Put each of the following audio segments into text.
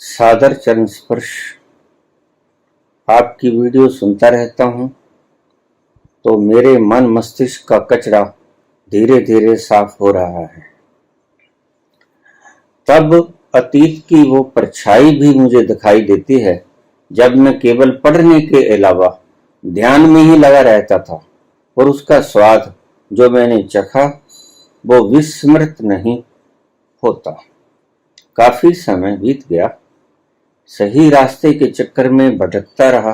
सादर चरण स्पर्श। आपकी वीडियो सुनता रहता हूँ तो मेरे मन मस्तिष्क का कचरा धीरे धीरे साफ हो रहा है। तब अतीत की वो परछाई भी मुझे दिखाई देती है जब मैं केवल पढ़ने के अलावा ध्यान में ही लगा रहता था और उसका स्वाद जो मैंने चखा वो विस्मृत नहीं होता। काफी समय बीत गया, सही रास्ते के चक्कर में भटकता रहा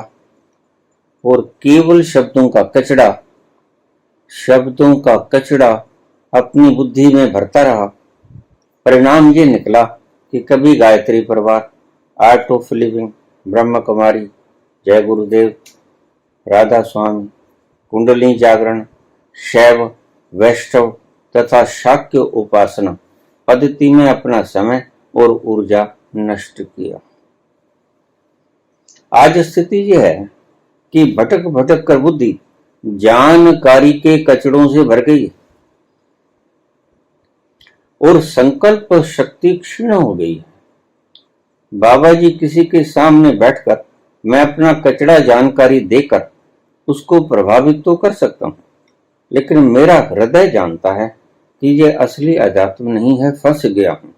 और केवल शब्दों का कचड़ा अपनी बुद्धि में भरता रहा। परिणाम ये निकला कि कभी गायत्री परिवार, art of living, Brahma Kumari, जय गुरुदेव, राधा स्वामी, कुंडलिनी जागरण, शैव, वैष्णव तथा शाक्य उपासना पद्धति में अपना समय और ऊर्जा नष्ट किया। आज स्थिति यह है कि भटक भटक कर बुद्धि जानकारी के कचड़ों से भर गई और संकल्प शक्ति क्षीण हो गई है। बाबा जी किसी के सामने बैठकर मैं अपना कचड़ा जानकारी देकर उसको प्रभावित तो कर सकता हूं, लेकिन मेरा हृदय जानता है कि यह असली अध्यात्म नहीं है, फंस गया हूं।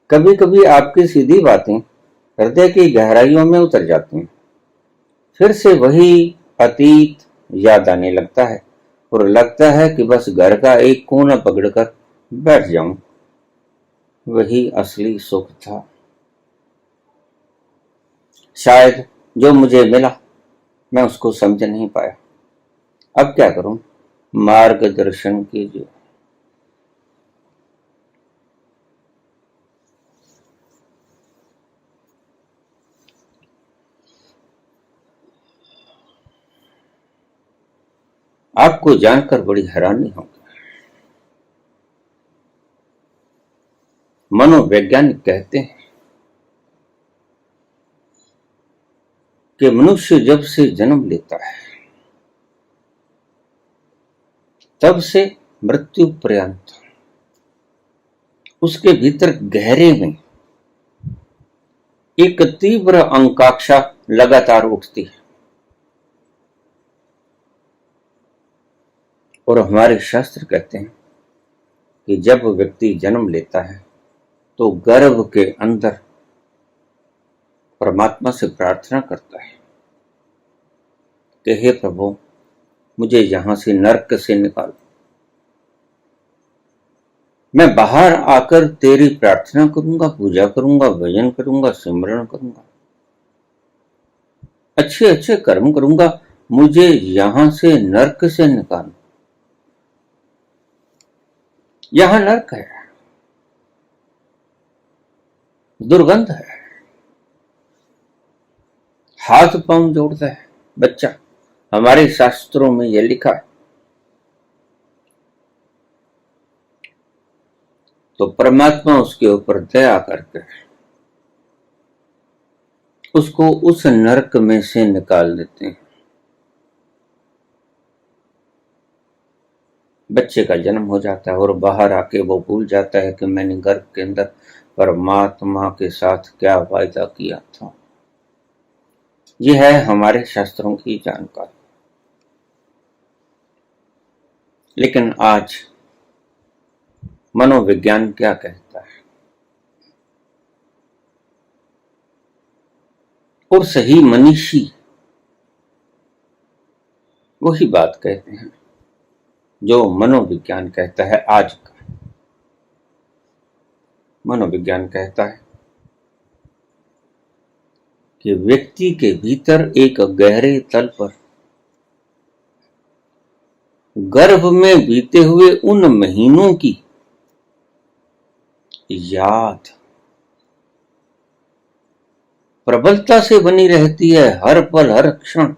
कभी कभी आपकी सीधी बातें हृदय की गहराइयों में उतर जाती हैं। फिर से वही अतीत याद आने लगता है और लगता है कि बस घर का एक कोना पकड़कर बैठ जाऊं। वही असली सुख था। शायद जो मुझे मिला मैं उसको समझ नहीं पाया। अब क्या करूं? मार्गदर्शन कीजिए। आपको जानकर बड़ी हैरानी होगी। मनोवैज्ञानिक कहते हैं कि मनुष्य जब से जन्म लेता है तब से मृत्यु पर्यंत उसके भीतर गहरे में एक तीव्र आकांक्षा लगातार उठती है। और हमारे शास्त्र कहते हैं कि जब व्यक्ति जन्म लेता है तो गर्भ के अंदर परमात्मा से प्रार्थना करता है कि हे प्रभु, मुझे यहां से नरक से निकालो। मैं बाहर आकर तेरी प्रार्थना करूंगा, पूजा करूंगा, भजन करूंगा, सिमरण करूंगा, अच्छे अच्छे कर्म करूंगा, मुझे यहां से नरक से निकालो। यहां नरक है, दुर्गंध है, हाथ पांव जोड़ता है बच्चा। हमारे शास्त्रों में यह लिखा है। तो परमात्मा उसके ऊपर दया करके उसको उस नरक में से निकाल देते हैं। बच्चे का जन्म हो जाता है और बाहर आके वो भूल जाता है कि मैंने गर्भ के अंदर परमात्मा के साथ क्या वायदा किया था। यह है हमारे शास्त्रों की जानकारी। लेकिन आज मनोविज्ञान क्या कहता है? और सही मनीषी वही बात कहते हैं जो मनोविज्ञान कहता है। आज का मनोविज्ञान कहता है कि व्यक्ति के भीतर एक गहरे तल पर गर्भ में बीते हुए उन महीनों की याद प्रबलता से बनी रहती है, हर पल हर क्षण।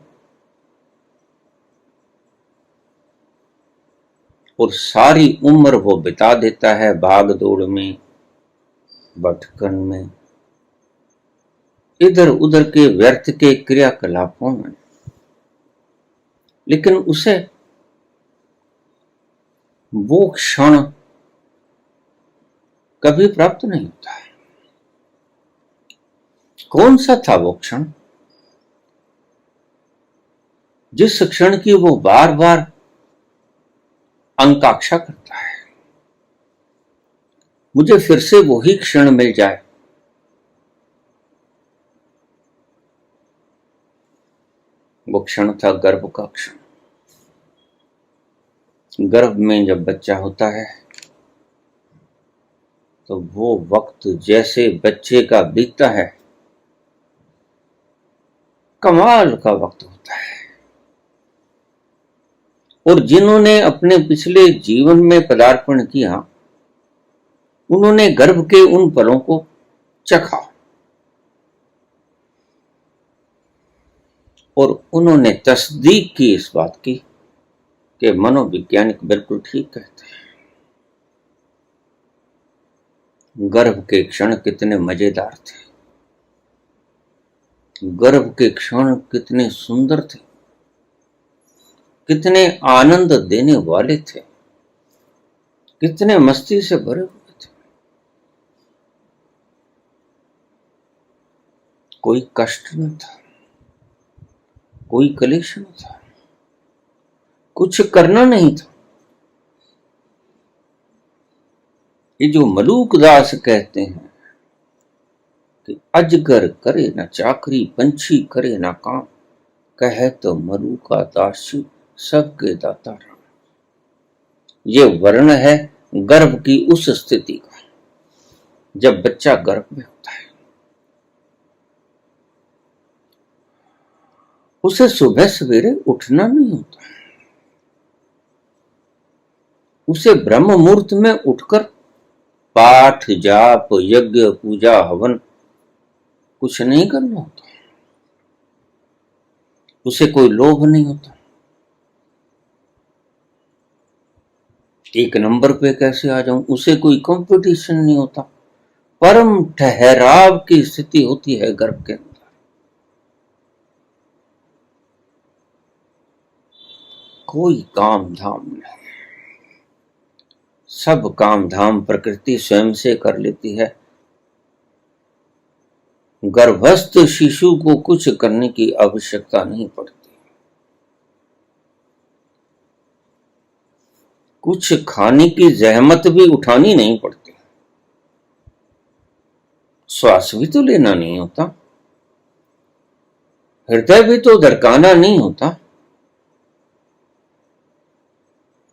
और सारी उम्र वो बिता देता है भाग दौड़ में, भटकन में, इधर उधर के व्यर्थ के क्रियाकलापों में। लेकिन उसे वो क्षण कभी प्राप्त नहीं होता है। कौन सा था वो क्षण जिस क्षण की वो बार बार आकांक्षा करता है? मुझे फिर से वही क्षण मिल जाए। वो क्षण था गर्भ का क्षण। गर्भ में जब बच्चा होता है तो वो वक्त जैसे बच्चे का बीतता है, कमाल का वक्त होता है। और जिन्होंने अपने पिछले जीवन में पदार्पण किया, उन्होंने गर्भ के उन पलों को चखा और उन्होंने तस्दीक की इस बात की कि मनोवैज्ञानिक बिल्कुल ठीक कहते हैं। गर्भ के क्षण कितने मजेदार थे, गर्भ के क्षण कितने सुंदर थे, कितने आनंद देने वाले थे, कितने मस्ती से भरे हुए थे। कोई कष्ट न था, कोई कलेश न था, कुछ करना नहीं था। ये जो मलूक दास कहते हैं कि अजगर करे न चाकरी, पंछी करे न काम, कहे तो मलूका दास सबके दाता राम। ये वर्ण है गर्भ की उस स्थिति का जब बच्चा गर्भ में होता है। उसे सुबह सवेरे उठना नहीं होता, उसे ब्रह्म मुहूर्त में उठकर पाठ जाप यज्ञ पूजा हवन कुछ नहीं करना होता। उसे कोई लोभ नहीं होता, एक नंबर पे कैसे आ जाऊं, उसे कोई कंपटीशन नहीं होता। परम ठहराव की स्थिति होती है गर्भ के अंदर। कोई काम धाम नहीं, सब काम धाम प्रकृति स्वयं से कर लेती है। गर्भस्थ शिशु को कुछ करने की आवश्यकता नहीं पड़ती, कुछ खाने की जहमत भी उठानी नहीं पड़ती, श्वास भी तो लेना नहीं होता, हृदय भी तो धड़काना नहीं होता।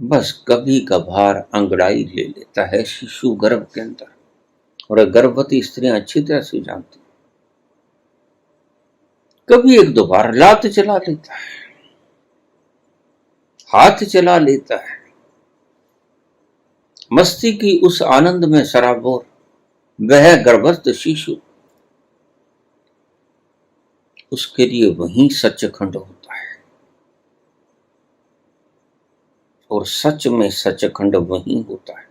बस कभी कभार अंगड़ाई ले लेता है शिशु गर्भ के अंदर, और गर्भवती स्त्रियां अच्छी तरह से जानती, कभी एक दो बार लात चला लेता है, हाथ चला लेता है। मस्ती की उस आनंद में सराबोर वह गर्भस्थ शिशु, उसके लिए वही सचखंड होता है, और सच में सचखंड वही होता है।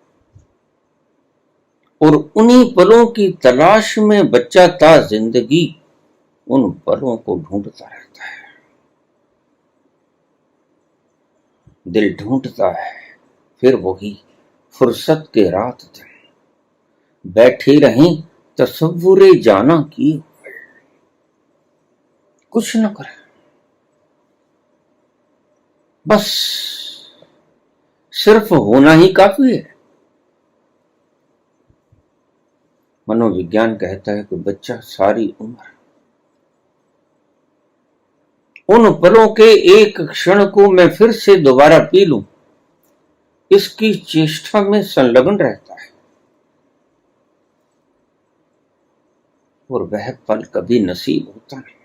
और उन्हीं पलों की तलाश में बच्चा ता जिंदगी उन पलों को ढूंढता रहता है। दिल ढूंढता है, फिर वही फुर्सत के रात दिन बैठे रहें तसव्वुरे जाना किए, कुछ न करे, बस सिर्फ होना ही काफी है। मनोविज्ञान कहता है कि बच्चा सारी उम्र उन पलों के एक क्षण को मैं फिर से दोबारा पी लूं, इसकी चेष्टा में संलग्न रहता है, और वह पल कभी नसीब होता नहीं।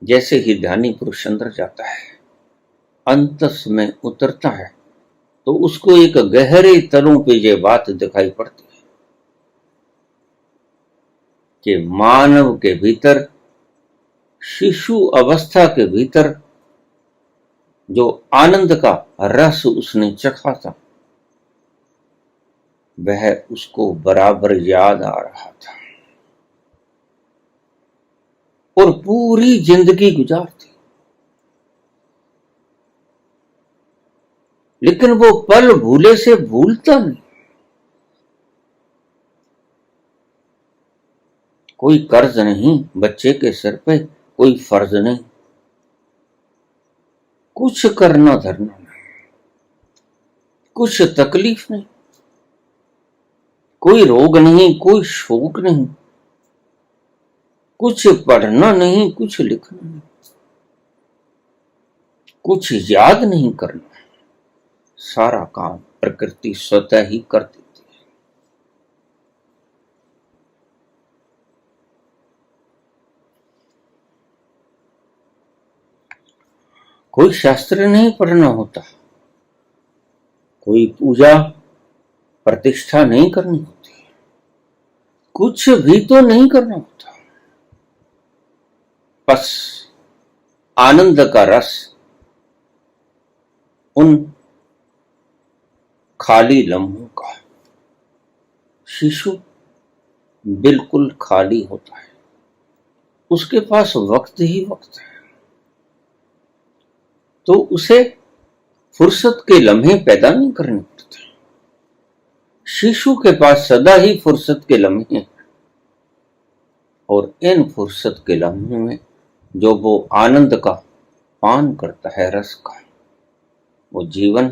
जैसे ही ध्यानी पुरुष अंदर जाता है, अंतस में उतरता है, तो उसको एक गहरे तलों पे ये बात दिखाई पड़ती है कि मानव के भीतर, शिशु अवस्था के भीतर जो आनंद का रस उसने चखा था, वह उसको बराबर याद आ रहा था, और पूरी जिंदगी गुजारती। लेकिन वो पल भूले से भूलता नहीं, कोई कर्ज नहीं बच्चे के सिर पे, कोई फर्ज नहीं, कुछ करना धरना नहीं, कुछ तकलीफ नहीं, कोई रोग नहीं, कोई शोक नहीं, कुछ पढ़ना नहीं, कुछ लिखना नहीं, कुछ याद नहीं करना, सारा काम प्रकृति स्वतः ही कर देती है। कोई शास्त्र नहीं पढ़ना होता, कोई पूजा प्रतिष्ठा नहीं करनी होती, कुछ भी तो नहीं करना होता, बस आनंद का रस उन खाली लम्हों का। शिशु बिल्कुल खाली होता है, उसके पास वक्त ही वक्त है, तो उसे फुर्सत के लम्हे पैदा नहीं करने पड़ते। शिशु के पास सदा ही फुर्सत के लम्हे हैं, और इन फुर्सत के लम्हे में जो वो आनंद का पान करता है, रस का, वो जीवन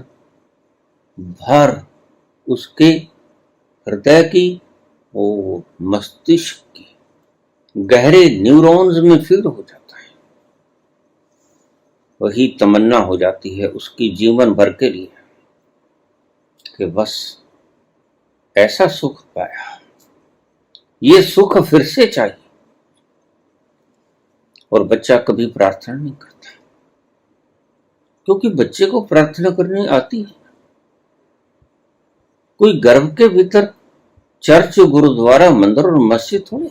भर उसके हृदय की, वो मस्तिष्क की गहरे न्यूरॉन्स में फीड हो जाता है। वही तमन्ना हो जाती है उसकी जीवन भर के लिए कि बस ऐसा सुख पाया, ये सुख फिर से चाहिए। और बच्चा कभी प्रार्थना नहीं करता, क्योंकि बच्चे को प्रार्थना करनी आती है। कोई गर्भ के भीतर चर्च, गुरुद्वारा, मंदिर और मस्जिद थोड़े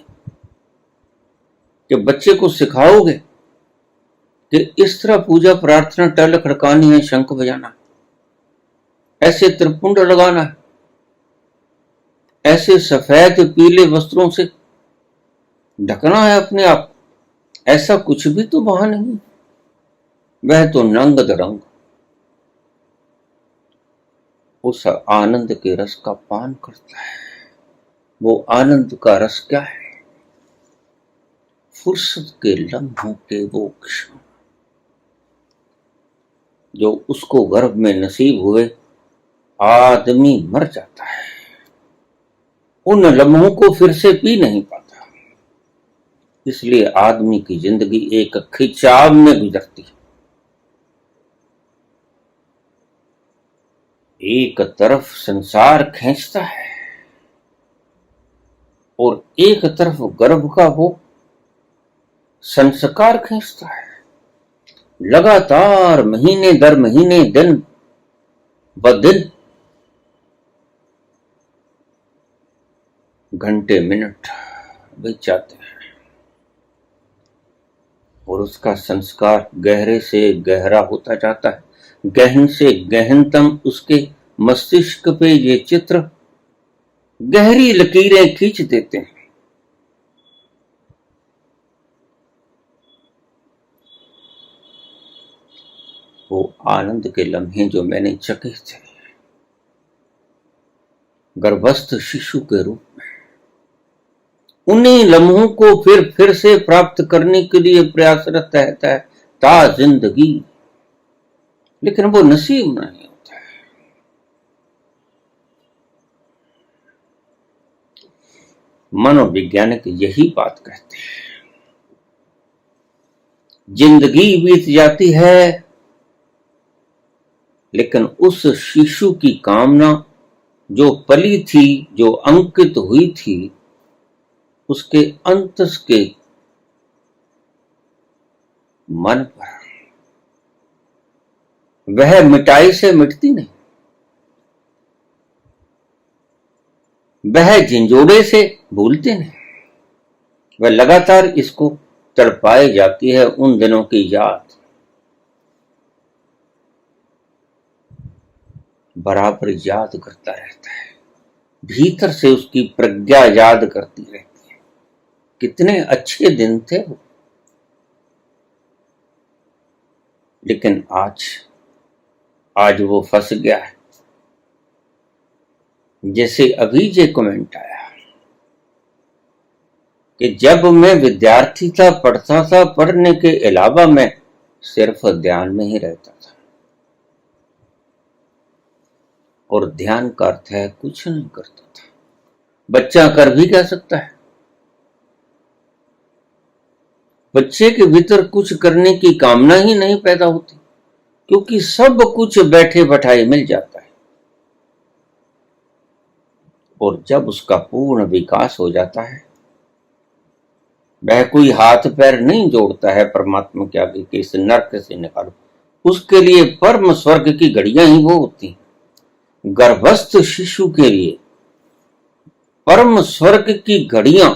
कि बच्चे को सिखाओगे कि इस तरह पूजा प्रार्थना टल खड़कानी है, शंख बजाना, ऐसे त्रिपुंड लगाना है, ऐसे सफेद पीले वस्त्रों से ढकना है अपने आप। ऐसा कुछ भी तो वहां नहीं, वह तो नंग दरंग उस आनंद के रस का पान करता है। वो आनंद का रस क्या है? फुर्सत के लम्हों के वो क्षण जो उसको गर्भ में नसीब हुए, आदमी मर जाता है, उन लम्हों को फिर से पी नहीं पाता। इसलिए आदमी की जिंदगी एक खिंचाव में गुजरती है। एक तरफ संसार खींचता है और एक तरफ गर्भ का वो संस्कार खींचता है। लगातार महीने दर महीने, दिन ब दिन, घंटे मिनट बीत जाते हैं और उसका संस्कार गहरे से गहरा होता जाता है। गहन से गहनतम उसके मस्तिष्क पे ये चित्र गहरी लकीरें खींच देते हैं। वो आनंद के लम्हे जो मैंने चखे थे गर्भस्थ शिशु के रूप में, उन्हीं लम्हों को फिर से प्राप्त करने के लिए प्रयासरत रहता है ता जिंदगी, लेकिन वो नसीब नहीं होता है। मनोवैज्ञानिक यही बात कहते हैं। जिंदगी बीत जाती है, लेकिन उस शिशु की कामना जो पली थी, जो अंकित हुई थी, उसके अंतस के मन पर, वह मिटाई से मिटती नहीं, वह झिंझोड़े से भूलते नहीं, वह लगातार इसको तड़पाए जाती है उन दिनों की याद, बराबर याद करता रहता है। भीतर से उसकी प्रज्ञा याद करती रहती है, कितने अच्छे दिन थे वो। लेकिन आज वो फंस गया है। जैसे अभी जे कमेंट आया कि जब मैं विद्यार्थी था, पढ़ता था, पढ़ने के अलावा मैं सिर्फ ध्यान में ही रहता था। और ध्यान का अर्थ है कुछ नहीं करता था। बच्चा कर भी क्या सकता है? बच्चे के भीतर कुछ करने की कामना ही नहीं पैदा होती, क्योंकि सब कुछ बैठे बैठाए मिल जाता है। और जब उसका पूर्ण विकास हो जाता है, वह कोई हाथ पैर नहीं जोड़ता है परमात्मा के आगे कि इस नरक से निकालो। उसके लिए परम स्वर्ग की घड़ियां ही वो होती। गर्भस्थ शिशु के लिए परम स्वर्ग की घड़ियां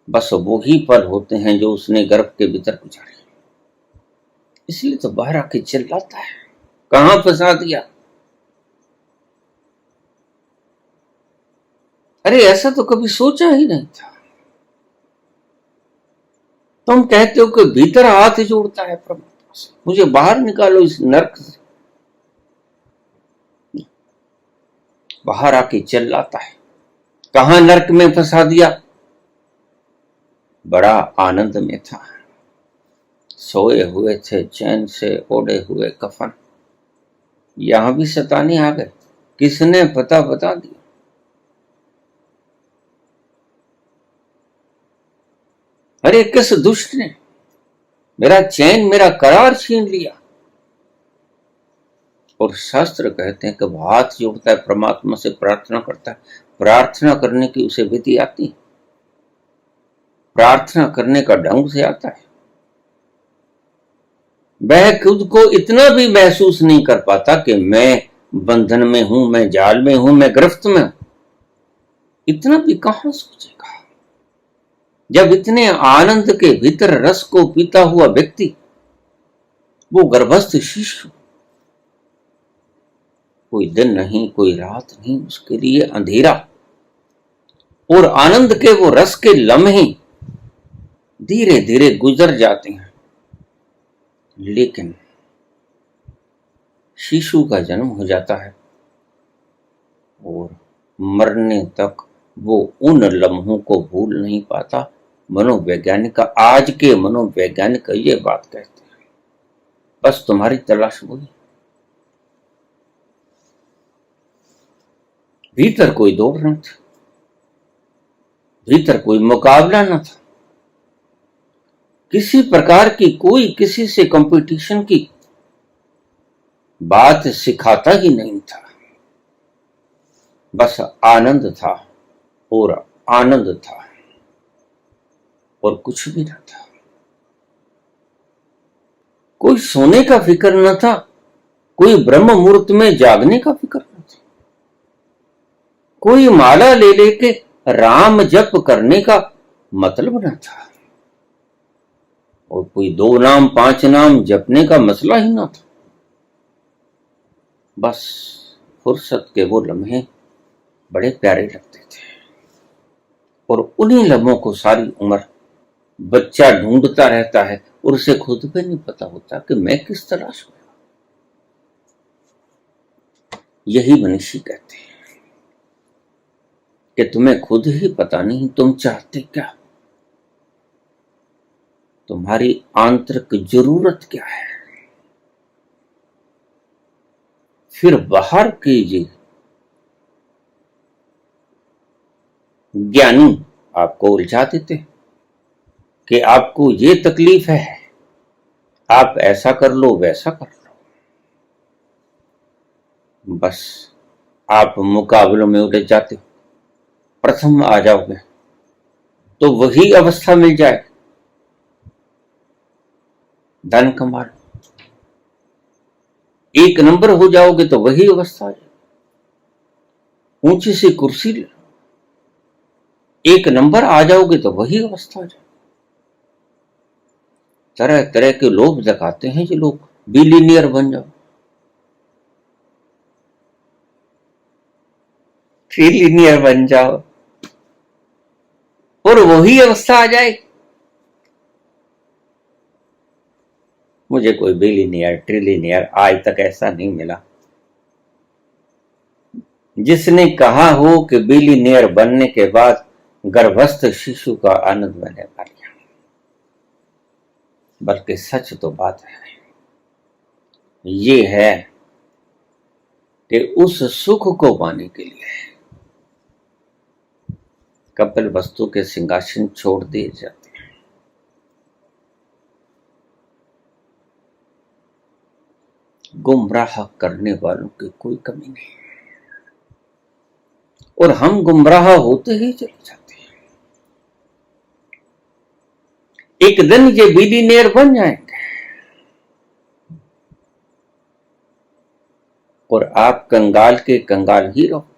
बस वो ही पल होते हैं जो उसने गर्भ के भीतर गुजारे। इसलिए तो बाहर आके चिल्लाता है, कहां फंसा दिया। अरे ऐसा तो कभी सोचा ही नहीं था। तुम कहते हो कि भीतर हाथ जोड़ता है परमात्मा से, मुझे बाहर निकालो इस नरक से। बाहर आके चिल्लाता है, कहां नरक में फंसा दिया। बड़ा आनंद में था, सोए हुए थे चैन से ओढ़े हुए कफन। यहां भी शैतानी आ गए, किसने पता बता दिया। अरे किस दुष्ट ने मेरा चैन, मेरा करार छीन लिया। और शास्त्र कहते हैं कि वो हाथ जोड़ता है परमात्मा से, प्रार्थना करता है। प्रार्थना करने की उसे विधि आती, प्रार्थना करने का ढंग से आता है। वह खुद को इतना भी महसूस नहीं कर पाता कि मैं बंधन में हूं, मैं जाल में हूं, मैं गिरफ्त में हूं। इतना भी कहां सोचेगा। जब इतने आनंद के भीतर रस को पीता हुआ व्यक्ति, वो गर्भस्थ शिशु, कोई दिन नहीं, कोई रात नहीं, उसके लिए अंधेरा। और आनंद के वो रस के लम्हे धीरे धीरे गुजर जाते हैं। लेकिन शिशु का जन्म हो जाता है और मरने तक वो उन लम्हों को भूल नहीं पाता। मनोवैज्ञानिक, आज के मनोवैज्ञानिक ये बात कहते हैं, बस तुम्हारी तलाश वही। भीतर कोई दौड़ न था, भीतर कोई मुकाबला न था, किसी प्रकार की कोई किसी से कंपटीशन की बात सिखाता ही नहीं था। बस आनंद था और आनंद था और कुछ भी न था। कोई सोने का फिक्र न था, कोई ब्रह्म मुहूर्त में जागने का फिक्र न था, कोई माला ले लेके राम जप करने का मतलब न था, और कोई 2 नाम 5 नाम जपने का मसला ही न था। बस फुर्सत के वो लम्हे बड़े प्यारे लगते थे, और उन्हीं लम्हों को सारी उम्र बच्चा ढूंढता रहता है और उसे खुद भी नहीं पता होता कि मैं किस तलाश में। यही मनीषी कहते हैं कि तुम्हें खुद ही पता नहीं तुम चाहते क्या, तुम्हारी आंतरिक जरूरत क्या है। फिर बाहर कीजिए। ज्ञानी आपको उलझा देते कि आपको ये तकलीफ है, आप ऐसा कर लो, वैसा कर लो। बस आप मुकाबलों में उलझ जाते हो। प्रथम आ जाओगे तो वही अवस्था मिल जाए, धन कमा लो। 1 नंबर हो जाओगे तो वही अवस्था आ जाए, ऊंची सी कुर्सी ले लो। 1 नंबर आ जाओगे तो वही अवस्था आ जाए। तरह तरह के लोभ दिखाते हैं ये लोग, बिलियनियर बन जाओ, ट्रिलियनियर बन जाओ, और वही अवस्था आ जाए। मुझे कोई बिलियनियर ट्रिलियनियर आज तक ऐसा नहीं मिला जिसने कहा हो कि बिलियनियर बनने के बाद गर्भस्थ शिशु का आनंद मैंने पा लिया। बल्कि सच तो बात है ये है कि उस सुख को पाने के लिए कपिल वस्तु के सिंहासन छोड़ दिए जाते हैं। गुमराह करने वालों की कोई कमी नहीं और हम गुमराह होते ही चले जाते हैं। एक दिन ये बिलियनियर बन जाएंगे और आप कंगाल के कंगाल ही रहोगे।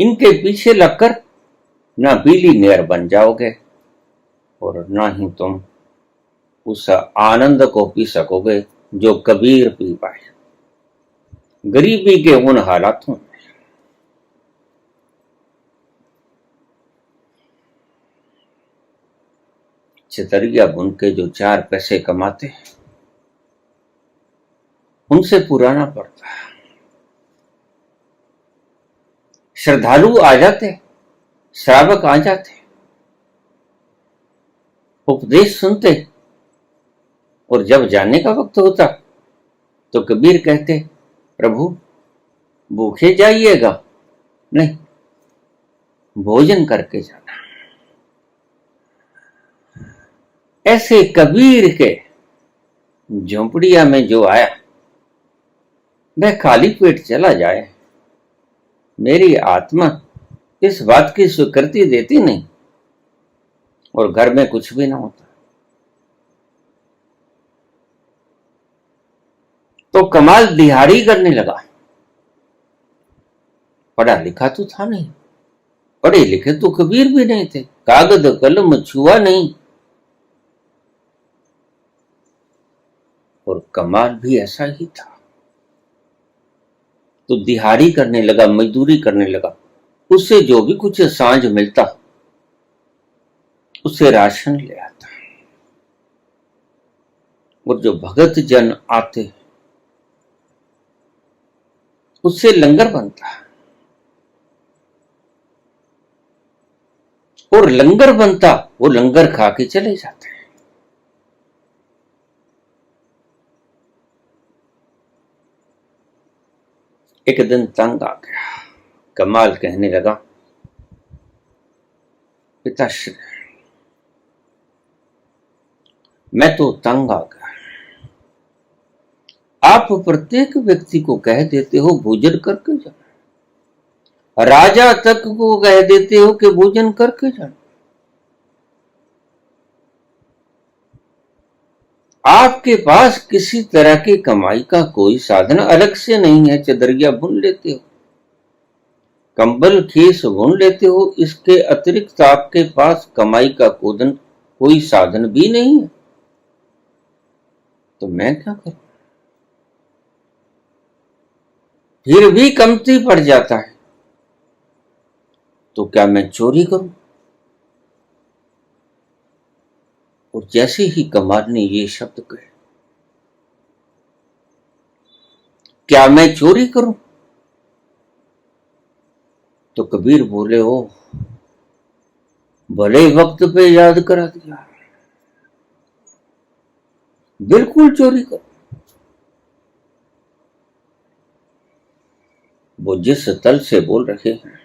इनके पीछे लगकर ना बिलियनियर बन जाओगे और ना ही तुम उस आनंद को पी सकोगे जो कबीर पी पाए गरीबी के उन हालातों में। चितरिया बुन के जो 4 पैसे कमाते हैं उनसे पुराना पड़ता है। श्रद्धालु आ जाते, श्रावक आ जाते, उपदेश सुनते और जब जाने का वक्त होता तो कबीर कहते प्रभु भूखे जाइएगा नहीं, भोजन करके जाना। ऐसे कबीर के झोंपड़िया में जो आया वह खाली पेट चला जाए, मेरी आत्मा इस बात की स्वीकृति देती नहीं और घर में कुछ भी ना होता। तो कमाल दिहाड़ी करने लगा। पढ़ा लिखा तो था नहीं, पढ़े लिखे तो कबीर भी नहीं थे, कागज कलम छुआ नहीं, और कमाल भी ऐसा ही था। तो दिहाड़ी करने लगा, मजदूरी करने लगा, उससे जो भी कुछ सांझ मिलता उससे राशन ले आता और जो भगत जन आते उससे लंगर बनता और लंगर बनता वो लंगर खा के चले जाते। एक दिन तंग आ गया, कमाल कहने लगा पिताश्री मैं तो तंग आ गया, आप प्रत्येक व्यक्ति को कह देते हो भोजन करके जाना, राजा तक को कह देते हो कि भोजन करके जाना। आपके पास किसी तरह की कमाई का कोई साधन अलग से नहीं है। चदरिया बुन लेते हो, कंबल खीस बुन लेते हो, इसके अतिरिक्त आपके पास कमाई का कोई साधन भी नहीं है। तो मैं क्या करूं? फिर भी कमती पड़ जाता है, तो क्या मैं चोरी करूं? और जैसे ही कमाल ने ये शब्द कहे क्या मैं चोरी करूं, तो कबीर बोले ओ भले वक्त पे याद करा दिया, बिल्कुल चोरी करो। वो जिस तल से बोल रहे हैं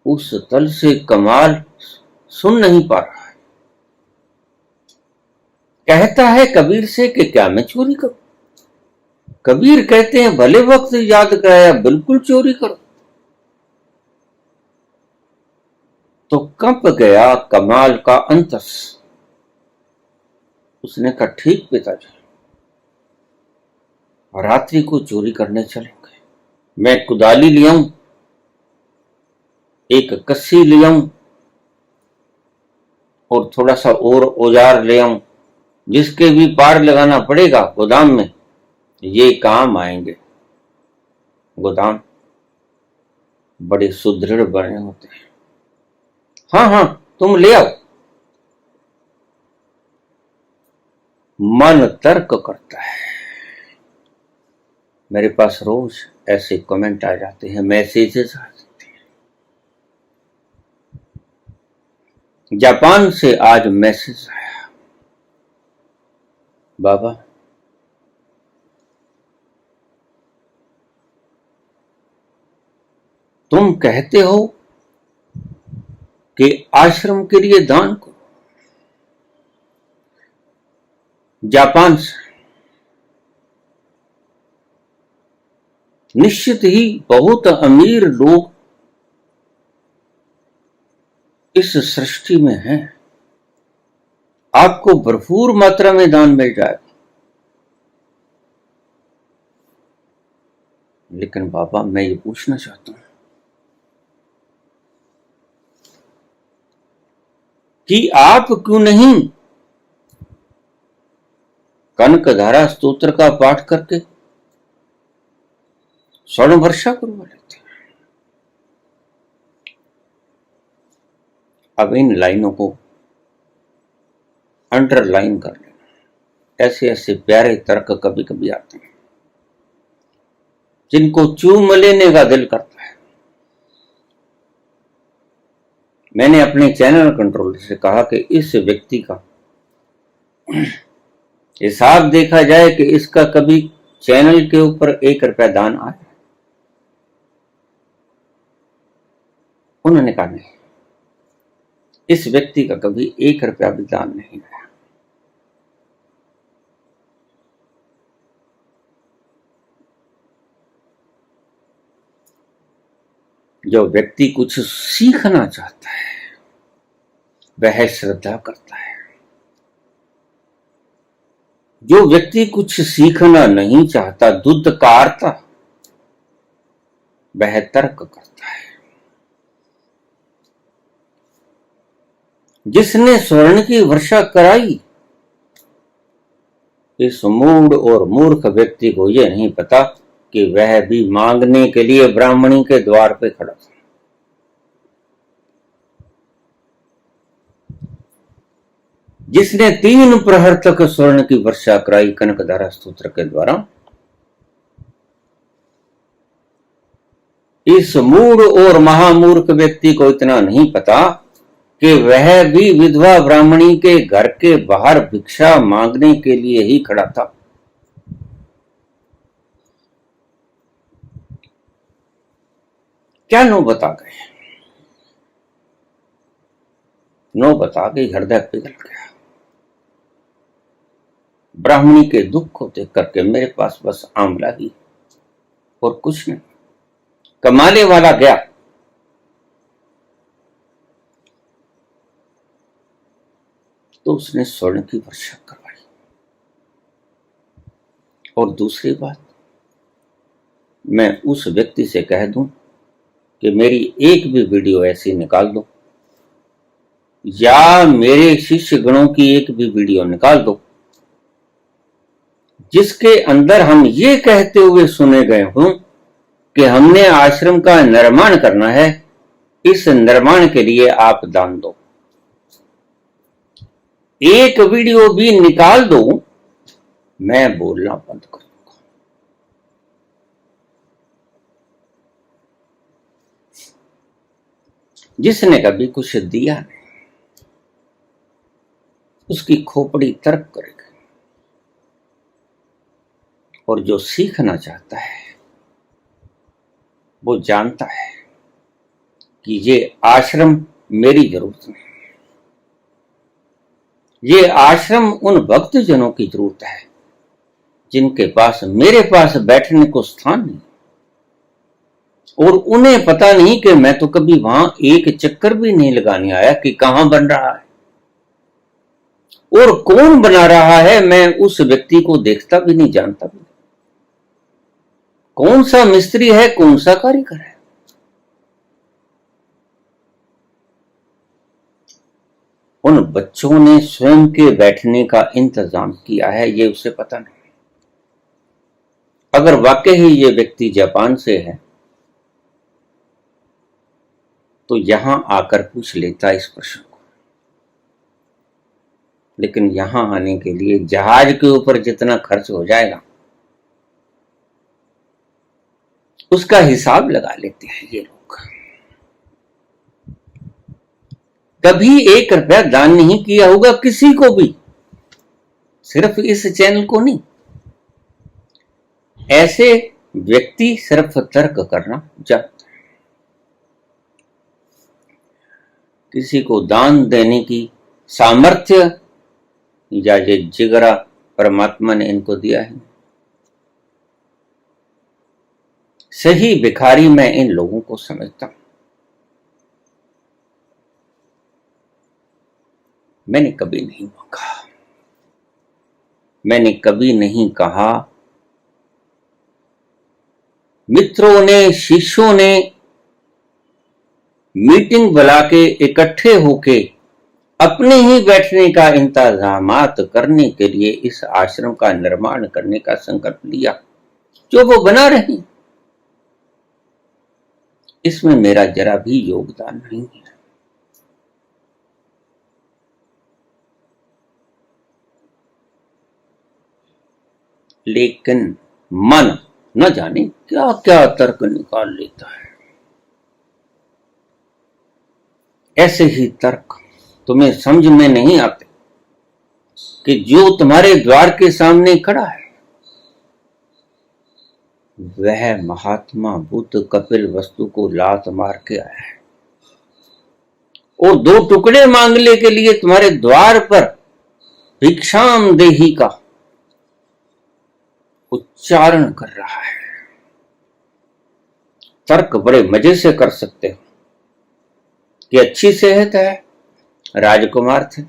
उस तल से कमाल सुन नहीं पा रहा है। कहता है कबीर से कि क्या मैं चोरी करूं? कबीर कहते हैं भले वक्त याद कराया, बिल्कुल चोरी करो। तो कंप गया कमाल का अंतस। उसने कहा ठीक पिताजी, रात्रि को चोरी करने चलेंगे। मैं कुदाली ले आऊं, एक कस्सी ले आऊं और थोड़ा सा और औजार ले आऊं, जिसके भी पार लगाना पड़ेगा गोदाम में, ये काम आएंगे। गोदाम बड़े सुदृढ़ बने होते हैं। हाँ हाँ तुम ले आओ। मन तर्क करता है। मेरे पास रोज ऐसे कमेंट आ जाते हैं, मैसेजेस जापान से आज मैसेज आया, बाबा तुम कहते हो कि आश्रम के लिए दान करो। जापान से निश्चित ही बहुत अमीर लोग इस सृष्टि में हैं, आपको भरपूर मात्रा में दान मिल जाएगा। लेकिन बाबा मैं ये पूछना चाहता हूं कि आप क्यों नहीं कनकधारा स्तोत्र का पाठ करके स्वर्ण वर्षा करवा लेते हैं। अब इन लाइनों को अंडरलाइन कर लेना। ऐसे ऐसे प्यारे तर्क कभी कभी आते हैं जिनको चूम लेने का दिल करता है। मैंने अपने चैनल कंट्रोलर से कहा कि इस व्यक्ति का हिसाब देखा जाए कि इसका कभी चैनल के ऊपर 1 रुपया दान आया। उन्होंने कहा नहीं, इस व्यक्ति का कभी 1 रुपया भी दान नहीं आया। जो व्यक्ति कुछ सीखना चाहता है वह श्रद्धा करता है। जो व्यक्ति कुछ सीखना नहीं चाहता, दुद्धकारता, वह तर्क करता है। जिसने स्वर्ण की वर्षा कराई, इस मूढ़ और मूर्ख व्यक्ति को यह नहीं पता कि वह भी मांगने के लिए ब्राह्मणी के द्वार पे खड़ा था। जिसने 3 प्रहर तक स्वर्ण की वर्षा कराई कनकधारा स्तोत्र के द्वारा, इस मूढ़ और महामूर्ख व्यक्ति को इतना नहीं पता कि वह भी विधवा ब्राह्मणी के घर के बाहर भिक्षा मांगने के लिए ही खड़ा था। क्या नौबत आ गई, नौबत आ गई, हृदय पिघल गया। ब्राह्मणी के दुख को देख करके मेरे पास बस आंवला ही और कुछ नहीं। कमाने वाला गया, तो उसने स्वर्ण की वर्षा करवाई। और दूसरी बात, मैं उस व्यक्ति से कह दूं कि मेरी एक भी वीडियो ऐसी निकाल दो, या मेरे शिष्य गणों की एक भी वीडियो निकाल दो जिसके अंदर हम ये कहते हुए सुने गए हों कि हमने आश्रम का निर्माण करना है, इस निर्माण के लिए आप दान दो। एक वीडियो भी निकाल दो, मैं बोलना बंद कर दूंगा। जिसने कभी कुछ दिया नहीं, उसकी खोपड़ी तर्क करेगी। और जो सीखना चाहता है वो जानता है कि ये आश्रम मेरी जरूरत नहीं, ये आश्रम उन भक्तजनों की जरूरत है जिनके पास मेरे पास बैठने को स्थान नहीं, और उन्हें पता नहीं कि मैं तो कभी वहां एक चक्कर भी नहीं लगाने आया कि कहां बन रहा है और कौन बना रहा है। मैं उस व्यक्ति को देखता भी नहीं, जानता भी नहीं, कौन सा मिस्त्री है, कौन सा कारीगर है। उन बच्चों ने स्वयं के बैठने का इंतजाम किया है, ये उसे पता नहीं। अगर वाकई ही ये व्यक्ति जापान से है तो यहां आकर पूछ लेता इस प्रश्न को। लेकिन यहां आने के लिए जहाज के ऊपर जितना खर्च हो जाएगा उसका हिसाब लगा लेते हैं ये लोग। कभी 1 रुपया दान नहीं किया होगा किसी को भी, सिर्फ इस चैनल को नहीं। ऐसे व्यक्ति सिर्फ तर्क करना जानता है। किसी को दान देने की सामर्थ्य या ये जिगरा परमात्मा ने इनको दिया है। सही भिखारी मैं इन लोगों को समझता हूं। मैंने कभी नहीं मांगा, मैंने कभी नहीं कहा। मित्रों ने, शिष्यों ने मीटिंग बुला के इकट्ठे होके अपने ही बैठने का इंतजामात करने के लिए इस आश्रम का निर्माण करने का संकल्प लिया, जो वो बना रहे। इसमें मेरा जरा भी योगदान नहीं है। लेकिन मन न जाने क्या क्या तर्क निकाल लेता है। ऐसे ही तर्क तुम्हें समझ में नहीं आते कि जो तुम्हारे द्वार के सामने खड़ा है वह महात्मा बुद्ध कपिल वस्तु को लात मार के आया है और 2 टुकड़े मांगने के लिए तुम्हारे द्वार पर भिक्षाम देही का उच्चारण कर रहा है। तर्क बड़े मजे से कर सकते हो कि अच्छी सेहत है, राजकुमार थे,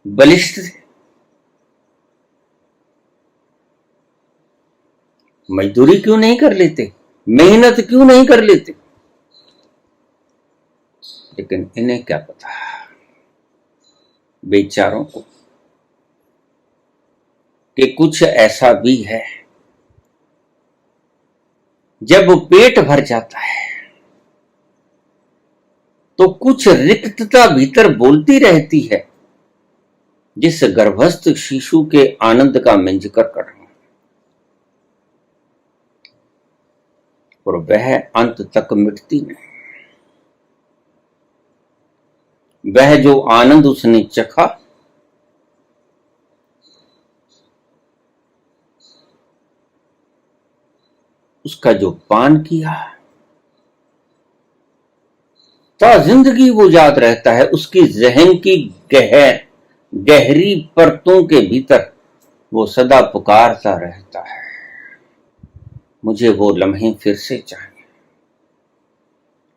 बलिष्ठ थे, मजदूरी क्यों नहीं कर लेते, मेहनत क्यों नहीं कर लेते। लेकिन इन्हें क्या पता, बेचारों को, कि कुछ ऐसा भी है जब पेट भर जाता है तो कुछ रिक्तता भीतर बोलती रहती है, जिस गर्भस्थ शिशु के आनंद का मैं जिक्र कर रहा हूं, और वह अंत तक मिटती नहीं। वह जो आनंद उसने चखा, उसका जो पान किया, ता जिंदगी वो याद रहता है। उसकी जहन की गहरी परतों के भीतर वो सदा पुकारता रहता है, मुझे वो लम्हे फिर से चाहिए,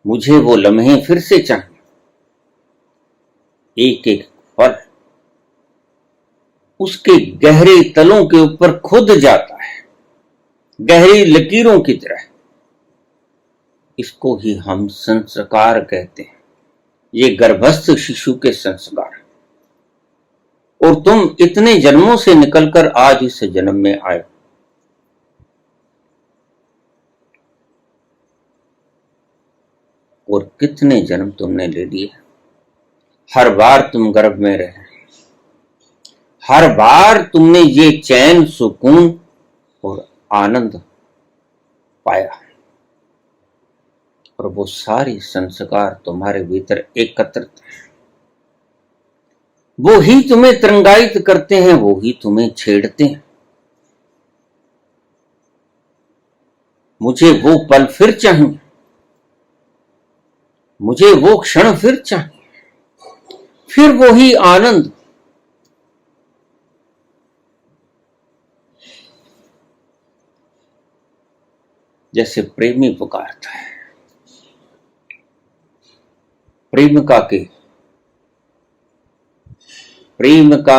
मुझे वो लम्हे फिर से चाहिए। एक एक पल उसके गहरे तलों के ऊपर खुद जाता है, गहरी लकीरों की तरह। इसको ही हम संस्कार कहते हैं, ये गर्भस्थ शिशु के संस्कार। और तुम इतने जन्मों से निकलकर आज इस जन्म में आए, और कितने जन्म तुमने ले लिए। हर बार तुम गर्भ में रहे, हर बार तुमने ये चैन, सुकून और आनंद पाया, और वो सारी संस्कार तुम्हारे भीतर एकत्रित है। वो ही तुम्हें तरंगायित करते हैं, वो ही तुम्हें छेड़ते हैं। मुझे वो पल फिर चाहिए, मुझे वो क्षण फिर चाहिए, फिर वो ही आनंद। जैसे प्रेमी पुकारता है, प्रेमिका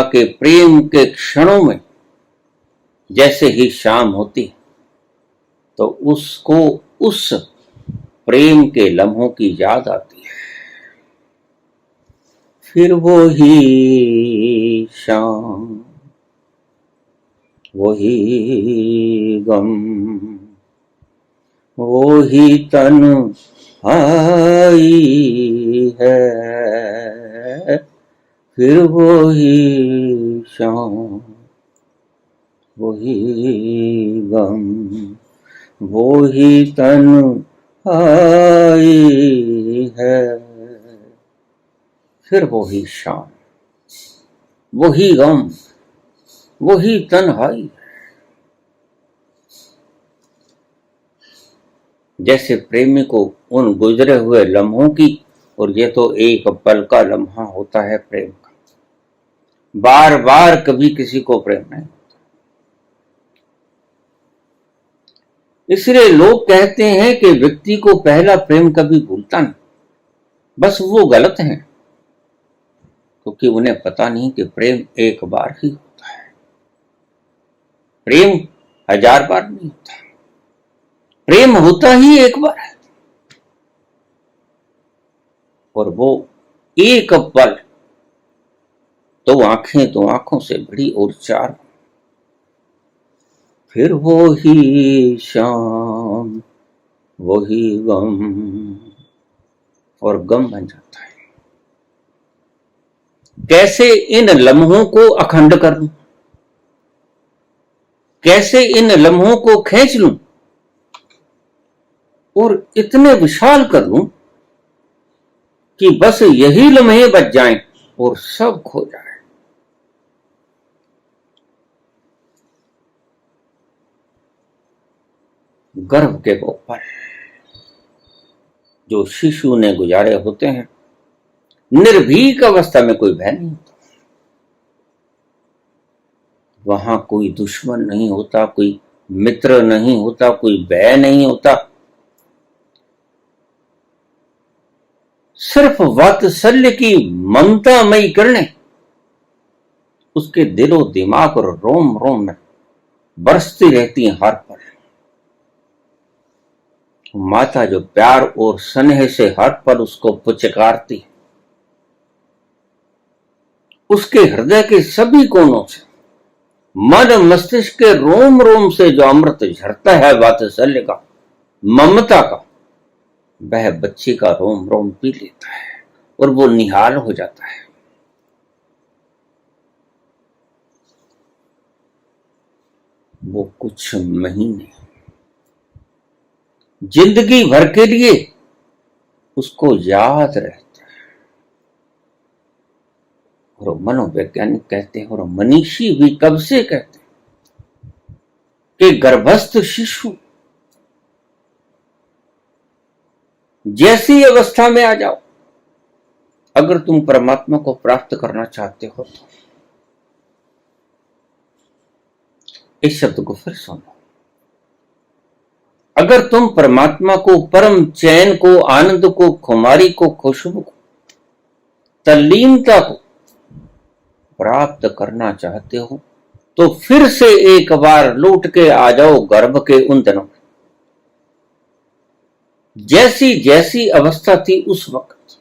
के प्रेम के क्षणों में जैसे ही शाम होती तो उसको उस प्रेम के लम्हों की याद आती है। फिर वो ही शाम, वही गम, वो ही तन्हाई है। फिर वो ही शाम, वही गम, वो ही तन्हाई है। फिर वही शाम, वही गम, वही तन्हाई। जैसे प्रेमी को उन गुजरे हुए लम्हों की, और ये तो एक पल का लम्हा होता है प्रेम का, बार बार कभी किसी को प्रेम नहीं। इसलिए लोग कहते हैं कि व्यक्ति को पहला प्रेम कभी भूलता नहीं। बस वो गलत है, क्योंकि उन्हें पता नहीं कि प्रेम एक बार ही होता है, प्रेम 1000 बार नहीं होता, प्रेम होता ही एक बार है। और वो एक पल तो आंखें तो आंखों से बड़ी और चार, फिर वो ही शाम, वही गम, और गम बन जाता है। कैसे इन लम्हों को अखंड कर लूं, कैसे इन लम्हों को खींच लूं और इतने विशाल कर लूं कि बस यही लम्हे बच जाएं और सब खो जाए। गर्भ के वो पल जो शिशु ने गुजारे होते हैं, निर्भीक अवस्था में कोई भय नहीं होता, वहां कोई दुश्मन नहीं होता, कोई मित्र नहीं होता, कोई भय नहीं होता, सिर्फ वात्सल्य की ममतामयी किरणें उसके दिलो दिमाग और रोम रोम में बरसती रहती हैं हर पल। माता जो प्यार और स्नेह से हर पल उसको पुचकारती है, उसके हृदय के सभी कोनों से, मन मस्तिष्क के रोम रोम से जो अमृत झरता है वात्सल्य का, ममता का, वह बच्चे का रोम रोम पी लेता है और वो निहाल हो जाता है। वो कुछ महीने जिंदगी भर के लिए उसको याद रहता है। और मनोवैज्ञानिक कहते हैं और मनीषी भी कब से कहते हैं कि गर्भस्थ शिशु जैसी अवस्था में आ जाओ, अगर तुम परमात्मा को प्राप्त करना चाहते हो तो इस शब्द को फिर सुनो। अगर तुम परमात्मा को, परम चैन को, आनंद को, खुमारी को, खुशबू को, तल्लीनता को प्राप्त करना चाहते हो तो फिर से एक बार लौट के आ जाओ गर्भ के उन दिनों में, जैसी जैसी अवस्था थी उस वक्त,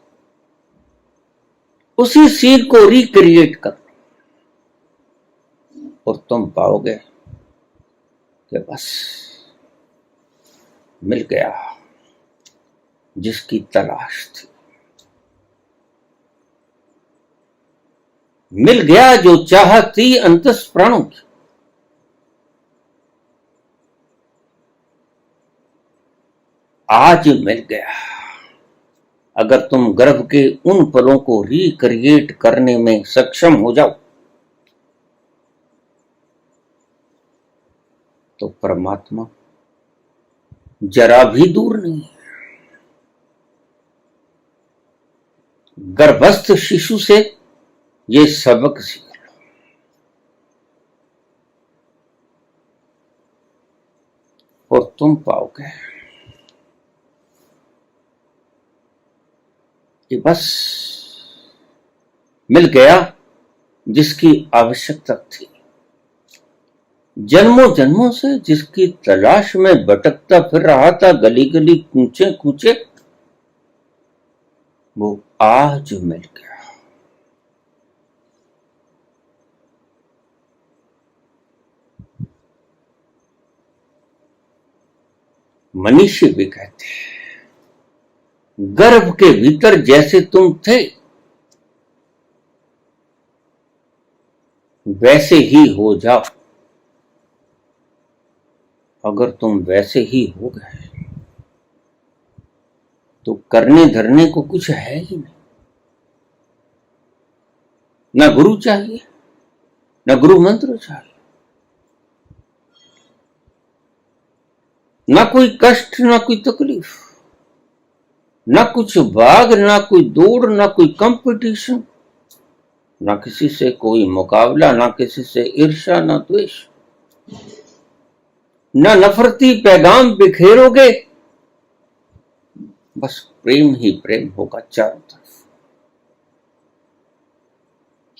उसी सीन को रिक्रिएट कर और तुम पाओगे कि बस मिल गया जिसकी तलाश थी, मिल गया जो चाहत थी अंतस प्राणों की। आज मिल गया। अगर तुम गर्भ के उन पलों को रिक्रिएट करने में सक्षम हो जाओ तो परमात्मा जरा भी दूर नहीं है। गर्भस्थ शिशु से ये सबक सीख लो। और तुम पाओगे कि बस मिल गया जिसकी आवश्यकता थी, जन्मों जन्मों से जिसकी तलाश में भटकता फिर रहा था, गली गली कूचे कूचे, वो आज मिल गया। मनीषी भी कहते हैं गर्भ के भीतर जैसे तुम थे वैसे ही हो जाओ। अगर तुम वैसे ही हो गए तो करने धरने को कुछ है ही नहीं। न गुरु चाहिए, न गुरु मंत्र चाहिए, न कोई कष्ट, न कोई तकलीफ, न कुछ भाग, न कोई दौड़, न कोई कंपटीशन, न किसी से कोई मुकाबला, न किसी से ईर्ष्या, न द्वेष, न नफरती पैगाम बिखेरोगे, बस प्रेम ही प्रेम होगा चारों तरफ।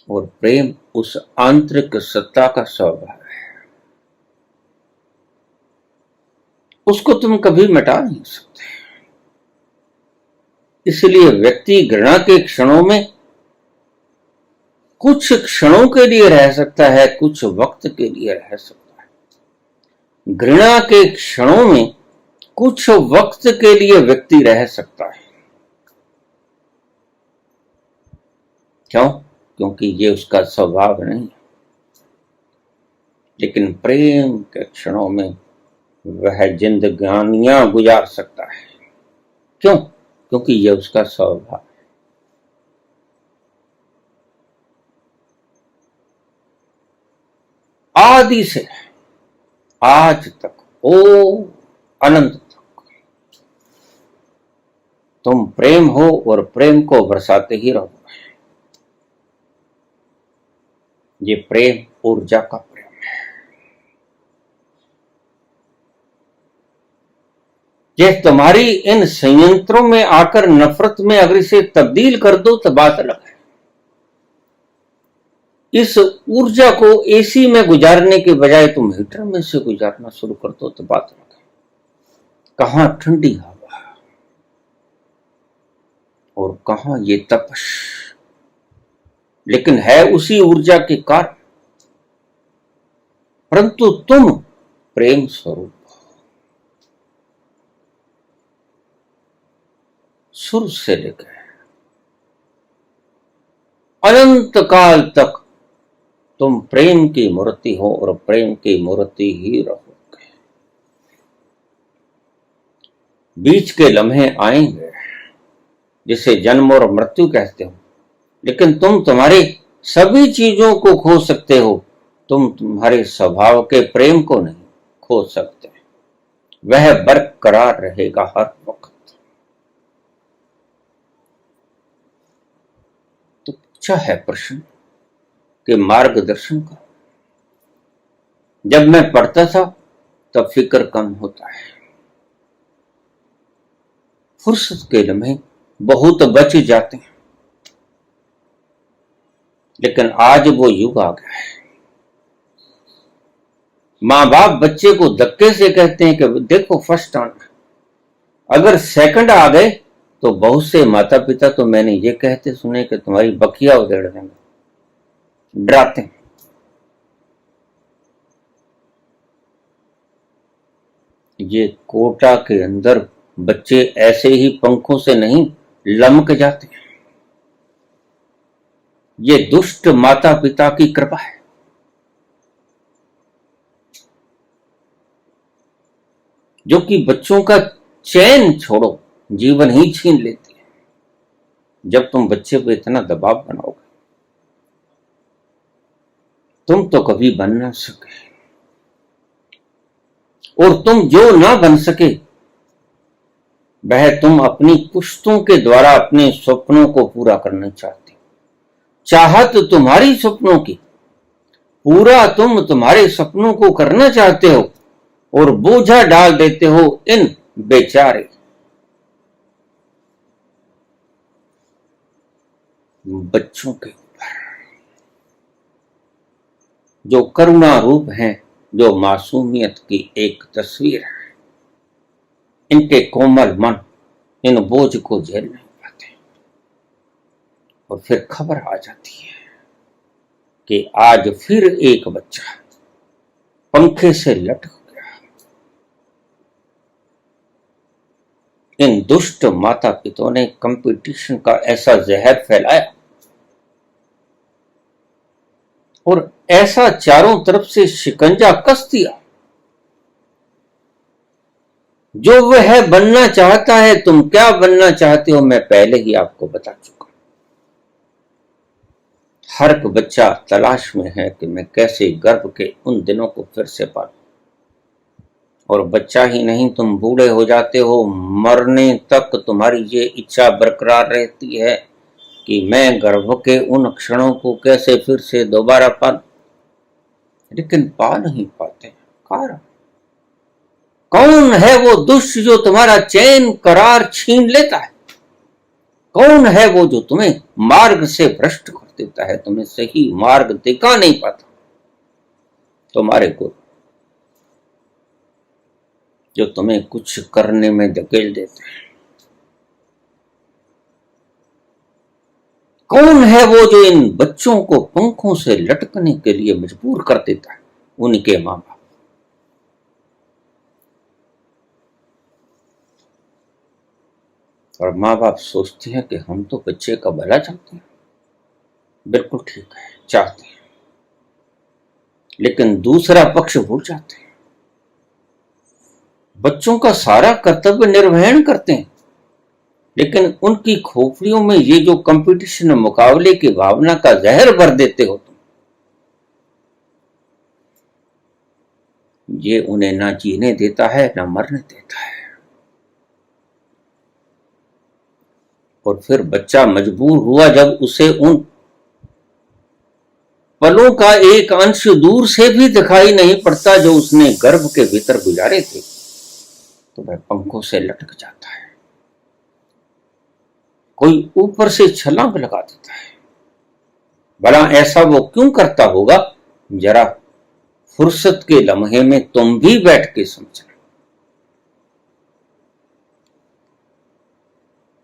और प्रेम उस आंतरिक सत्ता का स्वभाव है, उसको तुम कभी मिटा नहीं सकते। इसलिए व्यक्ति घृणा के क्षणों में कुछ क्षणों के लिए रह सकता है, कुछ वक्त के लिए रह सकता है। घृणा के क्षणों में कुछ वक्त के लिए व्यक्ति रह सकता है। क्यों? क्योंकि ये उसका स्वभाव नहीं है। लेकिन प्रेम के क्षणों में वह जिंदगानियां गुजार सकता है। क्यों? क्योंकि ये उसका स्वभाव है। आदि से आज तक, ओ अनंत तक तुम प्रेम हो और प्रेम को बरसाते ही रहो। ये प्रेम ऊर्जा का प्रेम है। ये तुम्हारी इन संयंत्रों में आकर नफरत में अगर इसे तब्दील कर दो तो बात अलग है। इस ऊर्जा को एसी में गुजारने के बजाय तुम हीटर में से गुजारना शुरू कर दो तो बात अलग है। कहां ठंडी हवा और कहां ये तपश, लेकिन है उसी ऊर्जा के कारण। परंतु तुम प्रेम स्वरूप हो। शुरू से लेकर अनंत काल तक तुम प्रेम की मूर्ति हो और प्रेम की मूर्ति ही रहोगे। बीच के लम्हे आएंगे जिसे जन्म और मृत्यु कहते हो, लेकिन तुम तुम्हारी सभी चीजों को खो सकते हो, तुम तुम्हारे स्वभाव के प्रेम को नहीं खो सकते। वह बरकरार रहेगा हर वक्त। तो पूछा है प्रश्न कि मार्गदर्शन करो। जब मैं पढ़ता था तब फिक्र कम होता है, फुर्सत के लम्हे बहुत बच जाते हैं। लेकिन आज वो युग आ गया है। मां बाप बच्चे को धक्के से कहते हैं कि देखो फर्स्ट आना, अगर सेकंड आ गए तो बहुत से माता पिता तो मैंने ये कहते सुने कि तुम्हारी बखिया उधेड़ देंगे, डराते हैं। ये कोटा के अंदर बच्चे ऐसे ही पंखों से नहीं लमक जाते हैं। ये दुष्ट माता पिता की कृपा है। जो कि बच्चों का चैन छोड़ो जीवन ही छीन लेती है। जब तुम बच्चे पे इतना दबाव बनाओगे, तुम तो कभी बन ना सके, और तुम जो ना बन सके वह तुम अपनी पुश्तों के द्वारा अपने स्वप्नों को पूरा करना चाहते हो। चाहत तुम्हारी स्वप्नों की, पूरा तुम तुम्हारे सपनों को करना चाहते हो और बोझा डाल देते हो इन बेचारे बच्चों के ऊपर, जो करुणा रूप हैं, जो मासूमियत की एक तस्वीर है। इनके कोमल मन इन बोझ को झेल नहीं पाते और फिर खबर आ जाती है कि आज फिर एक बच्चा पंखे से लटक गया। इन दुष्ट माता पिताओं ने कंपटीशन का ऐसा जहर फैलाया और ऐसा चारों तरफ से शिकंजा कस दिया। जो वह बनना चाहता है, तुम क्या बनना चाहते हो मैं पहले ही आपको बता चुका। हर एक बच्चा तलाश में है कि मैं कैसे गर्भ के उन दिनों को फिर से पालूं। और बच्चा ही नहीं, तुम बूढ़े हो जाते हो, मरने तक तुम्हारी ये इच्छा बरकरार रहती है कि मैं गर्भ के उन क्षणों को कैसे फिर से दोबारा पालूं, लेकिन पा नहीं पाते। कारण कौन है वो दुष्ट जो तुम्हारा चैन करार छीन लेता है? कौन है वो जो तुम्हें मार्ग से भ्रष्ट कर देता है, तुम्हें सही मार्ग दिखा नहीं पाता? तुम्हारे को जो तुम्हें कुछ करने में धकेल देते हैं। कौन है वो जो इन बच्चों को पंखों से लटकने के लिए मजबूर कर देता है? उनके मां बाप। और मां बाप सोचते हैं कि हम तो बच्चे का भला चाहते हैं। बिल्कुल ठीक है, चाहते हैं, लेकिन दूसरा पक्ष भूल जाते हैं। बच्चों का सारा कर्तव्य निर्वहन करते हैं, लेकिन उनकी खोपड़ियों में ये जो कंपटीशन, मुकाबले की भावना का जहर भर देते हो तुम, ये उन्हें ना जीने देता है ना मरने देता है। और फिर बच्चा मजबूर हुआ जब उसे उन पलों का एक अंश दूर से भी दिखाई नहीं पड़ता जो उसने गर्भ के भीतर गुजारे थे, तो वह पंखों से लटक जाता है। कोई ऊपर से छलांग लगा देता है। भला ऐसा वो क्यों करता होगा? जरा फुर्सत के लम्हे में तुम भी बैठ के समझना।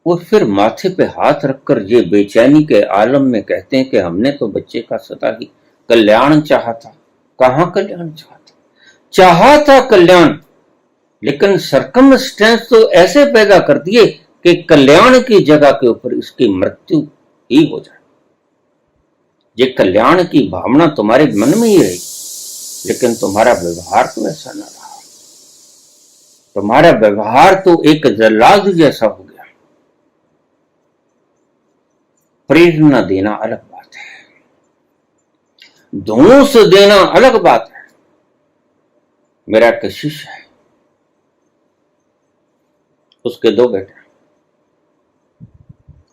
वो फिर माथे पे हाथ रखकर ये बेचैनी के आलम में कहते हैं कि हमने तो बच्चे का सदा ही कल्याण चाहा था। कहां कल्याण चाहा था? चाहा था कल्याण, लेकिन सरकमस्टेंस तो ऐसे पैदा कर दिए कि कल्याण की जगह के ऊपर इसकी मृत्यु ही हो जाए। ये कल्याण की भावना तुम्हारे मन में ही रही, लेकिन तुम्हारा व्यवहार तो ऐसा न रहा। तुम्हारा व्यवहार तो एक जल्लाद जैसा हो गया। प्रेरणा देना अलग बात है, धौंस देना अलग बात है। मेरा एक शिष्य है, उसके 2 बेटे,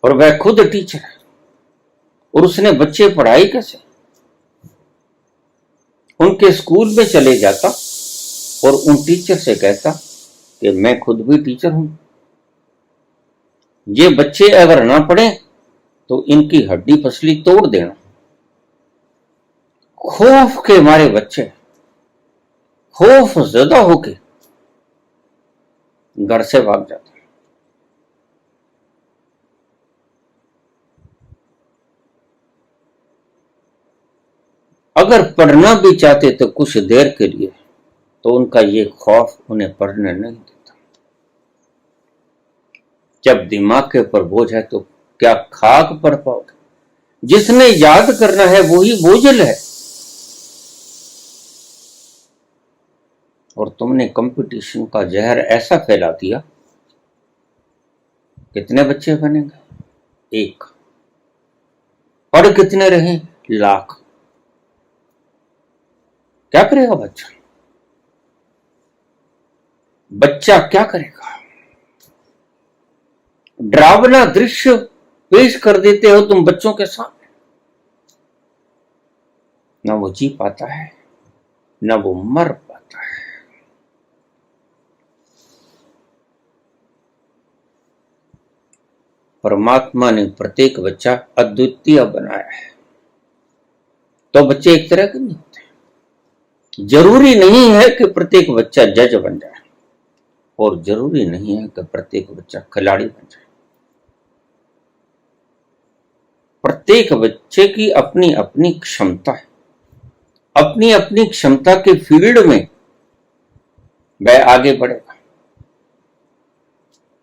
और वह खुद टीचर है। और उसने बच्चे पढ़ाई कैसे? उनके स्कूल में चले जाता और उन टीचर से कहता कि मैं खुद भी टीचर हूं, ये बच्चे अगर ना पढ़े तो इनकी हड्डी पसली तोड़ देना। खौफ के मारे बच्चे खौफ ज्यादा होके घर से भाग जाते। अगर पढ़ना भी चाहते तो कुछ देर के लिए, तो उनका ये खौफ उन्हें पढ़ने नहीं देता। जब दिमाग के ऊपर बोझ है तो क्या खाक पढ़ पाओगे? जिसने याद करना है वही बोझल है। और तुमने कंपटीशन का जहर ऐसा फैला दिया, कितने बच्चे बनेंगे? 1। पढ़ कितने रहे? लाख। क्या करेगा बच्चा? बच्चा क्या करेगा? डरावना दृश्य पेश कर देते हो तुम बच्चों के सामने। ना वो जी पाता है, ना वो मर पाता है। परमात्मा ने प्रत्येक बच्चा अद्वितीय बनाया है, तो बच्चे एक तरह के नहीं होते। जरूरी नहीं है कि प्रत्येक बच्चा जज बन जाए, और जरूरी नहीं है कि प्रत्येक बच्चा खिलाड़ी बन जाए। प्रत्येक बच्चे की अपनी अपनी क्षमता है। अपनी अपनी क्षमता के फील्ड में वह आगे बढ़ेगा।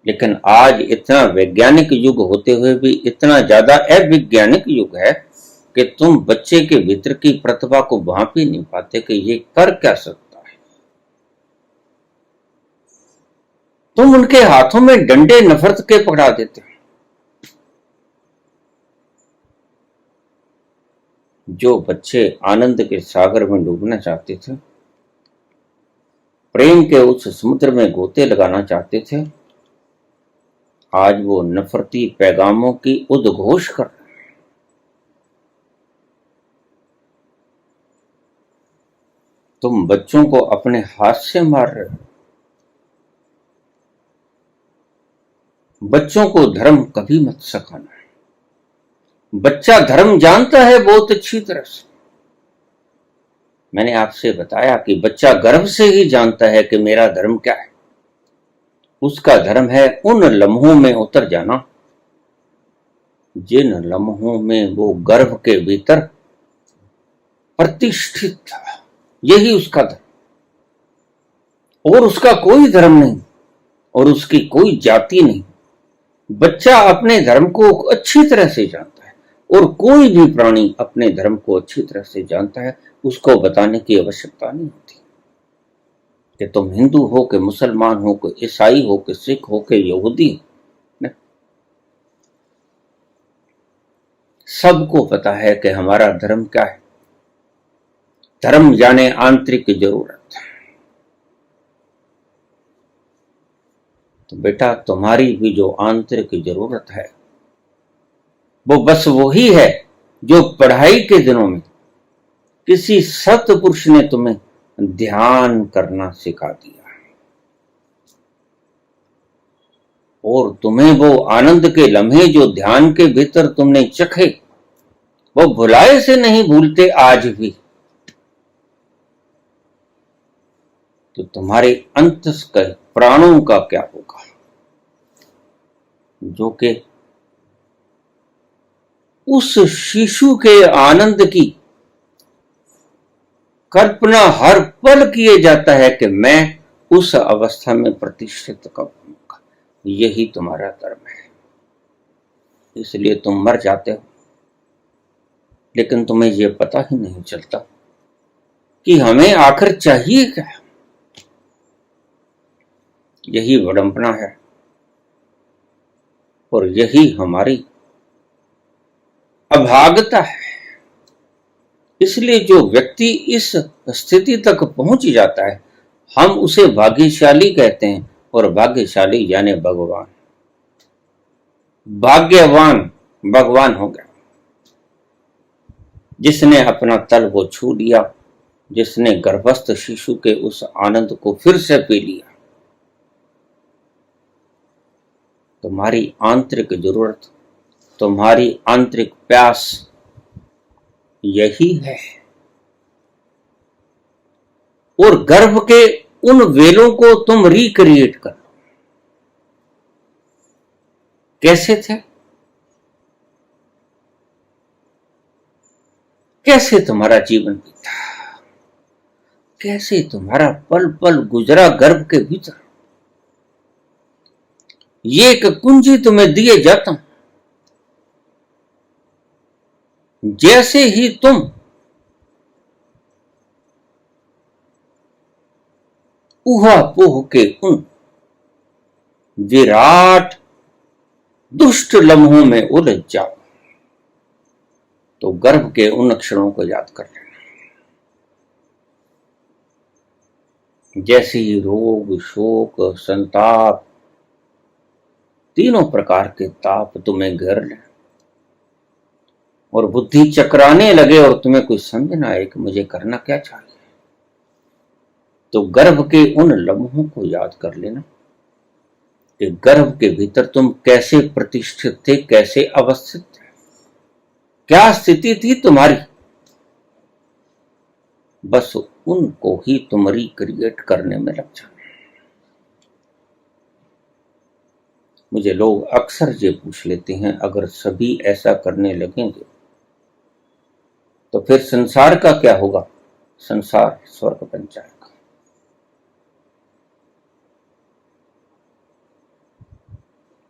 लेकिन आज इतना वैज्ञानिक युग होते हुए भी इतना ज्यादा अवैज्ञानिक युग है कि तुम बच्चे के भीतर की प्रतिभा को भांप ही नहीं पाते कि ये कर क्या सकता है। तुम उनके हाथों में डंडे नफरत के पकड़ा देते हो। जो बच्चे आनंद के सागर में डूबना चाहते थे, प्रेम के उस समुद्र में गोते लगाना चाहते थे, आज वो नफरती पैगामों की उद्घोष कर रहे हैं। तुम बच्चों को अपने हाथ से मार रहे हो। बच्चों को धर्म कभी मत सिखाना। बच्चा धर्म जानता है बहुत अच्छी तरह से। मैंने आपसे बताया कि बच्चा गर्भ से ही जानता है कि मेरा धर्म क्या है। उसका धर्म है उन लम्हों में उतर जाना जिन लम्हों में वो गर्भ के भीतर प्रतिष्ठित था। यही उसका धर्म, और उसका कोई धर्म नहीं और उसकी कोई जाति नहीं। बच्चा अपने धर्म को अच्छी तरह से जानता है और कोई भी प्राणी अपने धर्म को अच्छी तरह से जानता है। उसको बताने की आवश्यकता नहीं होती कि तुम हिंदू हो कि मुसलमान हो कि ईसाई हो कि सिख हो कि यहूदी हो। सबको पता है कि हमारा धर्म क्या है। धर्म यानी आंतरिक जरूरत। तो बेटा, तुम्हारी भी जो आंतरिक जरूरत है वो बस वही है जो पढ़ाई के दिनों में किसी सत्पुरुष ने तुम्हें ध्यान करना सिखा दिया, और तुम्हें वो आनंद के लम्हे जो ध्यान के भीतर तुमने चखे वो भुलाए से नहीं भूलते आज भी। तो तुम्हारे अंतस्कय प्राणों का क्या होगा, जो कि उस शिशु के आनंद की कल्पना हर पल किए जाता है कि मैं उस अवस्था में प्रतिष्ठित कब होऊंगा। यही तुम्हारा धर्म है। इसलिए तुम मर जाते हो, लेकिन तुम्हें यह पता ही नहीं चलता कि हमें आखिर चाहिए क्या। यही विडंबना है और यही हमारी अभागता है। इसलिए जो व्यक्ति इस स्थिति तक पहुंच जाता है, हम उसे भाग्यशाली कहते हैं, और भाग्यशाली यानी भगवान। भाग्यवान भगवान हो गया जिसने अपना तल वो छू लिया, जिसने गर्भस्थ शिशु के उस आनंद को फिर से पी लिया। तुम्हारी आंतरिक जरूरत, तुम्हारी आंतरिक प्यास यही है। और गर्भ के उन वेलों को तुम रिक्रिएट करो। कैसे थे, कैसे तुम्हारा जीवन बीता, कैसे तुम्हारा पल पल गुजरा गर्भ के भीतर। ये एक कुंजी तुम्हें दिए जाता हूं। जैसे ही तुम ऊहापोह के उन विराट दुष्ट लम्हों में उलझ जाओ, तो गर्भ के उन क्षणों को याद कर लेना। जैसे ही रोग, शोक, संताप, तीनों प्रकार के ताप तुम्हें घेर लें और बुद्धि चकराने लगे और तुम्हें कुछ समझ ना आए कि मुझे करना क्या चाहिए, तो गर्भ के उन लम्हों को याद कर लेना कि गर्भ के भीतर तुम कैसे प्रतिष्ठित थे, कैसे अवस्थित थे, क्या स्थिति थी तुम्हारी। बस उनको ही तुम रिक्रिएट करने में लग जाना। मुझे लोग अक्सर ये पूछ लेते हैं, अगर सभी ऐसा करने लगेंगे तो फिर संसार का क्या होगा। संसार स्वर्ग बन जाएगा।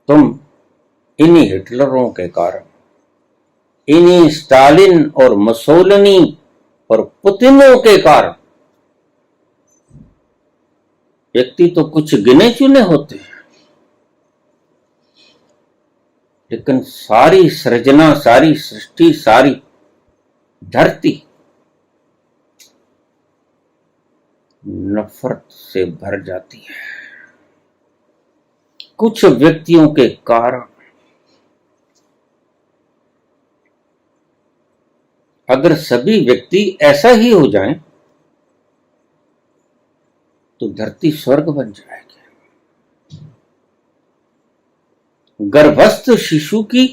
तुम इन्हीं हिटलरों के कारण, इन्हीं स्टालिन और मुसोलिनी और पुतिनों के कारण, व्यक्ति तो कुछ गिने चुने होते हैं, लेकिन सारी सृजना, सारी सृष्टि, सारी धरती नफरत से भर जाती है। कुछ व्यक्तियों के कारण अगर सभी व्यक्ति ऐसा ही हो जाएं तो धरती स्वर्ग बन जाएगी। गर्भस्थ शिशु की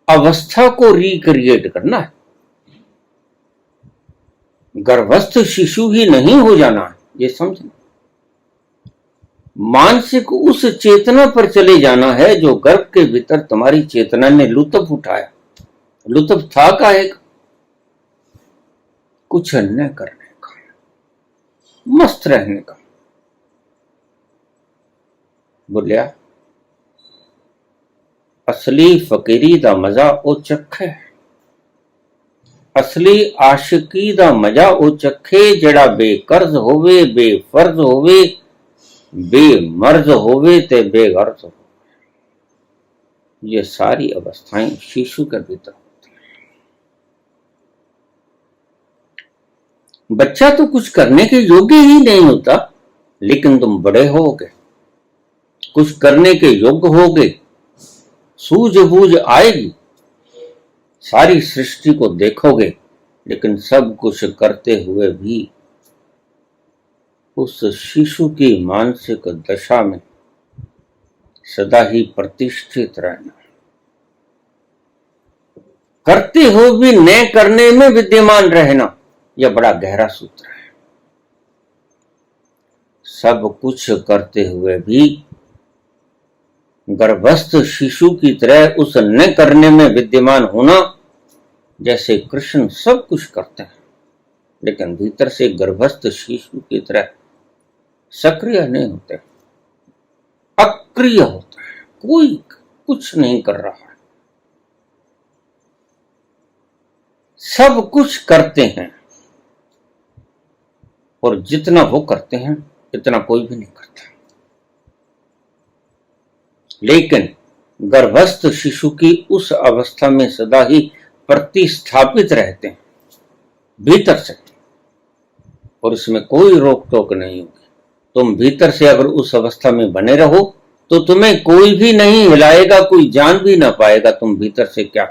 अवस्था को रिक्रिएट करना है। गर्भस्थ शिशु ही नहीं हो जाना है, ये समझना। मानसिक उस चेतना पर चले जाना है जो गर्भ के भीतर तुम्हारी चेतना ने लुत्फ उठाया। लुत्फ था काहे का? कुछ अन्य करने का, मस्त रहने का। बोलिया असली फकीरी दा मजा ओ चखे, असली आशिकी दा मजा ओ चखे, जड़ा बेकर्ज होवे, बेफर्ज होवे, बेमर्ज होवे ते बेगर्ज होवे। ये सारी अवस्थाएं शिशु के भीतर होती हैं। बच्चा तो कुछ करने के योग्य ही नहीं होता, लेकिन तुम बड़े होगे, कुछ करने के योग्य होगे, सूझबूझ आएगी, सारी सृष्टि को देखोगे, लेकिन सब कुछ करते हुए भी उस शिशु की मानसिक दशा में सदा ही प्रतिष्ठित रहना। करते हो भी न करने में विद्यमान रहना, यह बड़ा गहरा सूत्र है। सब कुछ करते हुए भी गर्भस्थ शिशु की तरह उस न करने में विद्यमान होना। जैसे कृष्ण सब कुछ करते हैं, लेकिन भीतर से गर्भस्थ शिशु की तरह सक्रिय नहीं होते, अक्रिय होता है, कोई कुछ नहीं कर रहा है। सब कुछ करते हैं, और जितना वो करते हैं इतना कोई भी नहीं करता। लेकिन गर्भस्थ शिशु की उस अवस्था में सदा ही प्रतिस्थापित रहते हैं भीतर से, और इसमें कोई रोक टोक नहीं होगी। तुम भीतर से अगर उस अवस्था में बने रहो तो तुम्हें कोई भी नहीं हिलाएगा, कोई जान भी ना पाएगा तुम भीतर से क्या।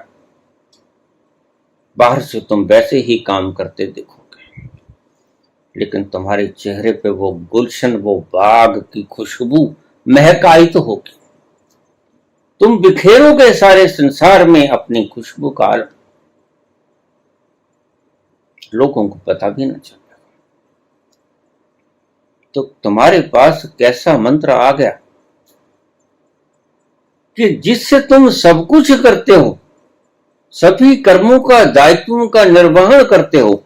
बाहर से तुम वैसे ही काम करते देखोगे, लेकिन तुम्हारे चेहरे पे वो गुलशन, वो बाग की खुशबू महक आई तो होगी। तुम बिखेरोगे सारे संसार में अपनी खुशबू का आलम, लोगों को पता भी ना चलेगा। तो तुम्हारे पास कैसा मंत्र आ गया कि जिससे तुम सब कुछ करते हो, सभी कर्मों का, दायित्वों का निर्वहन करते हो,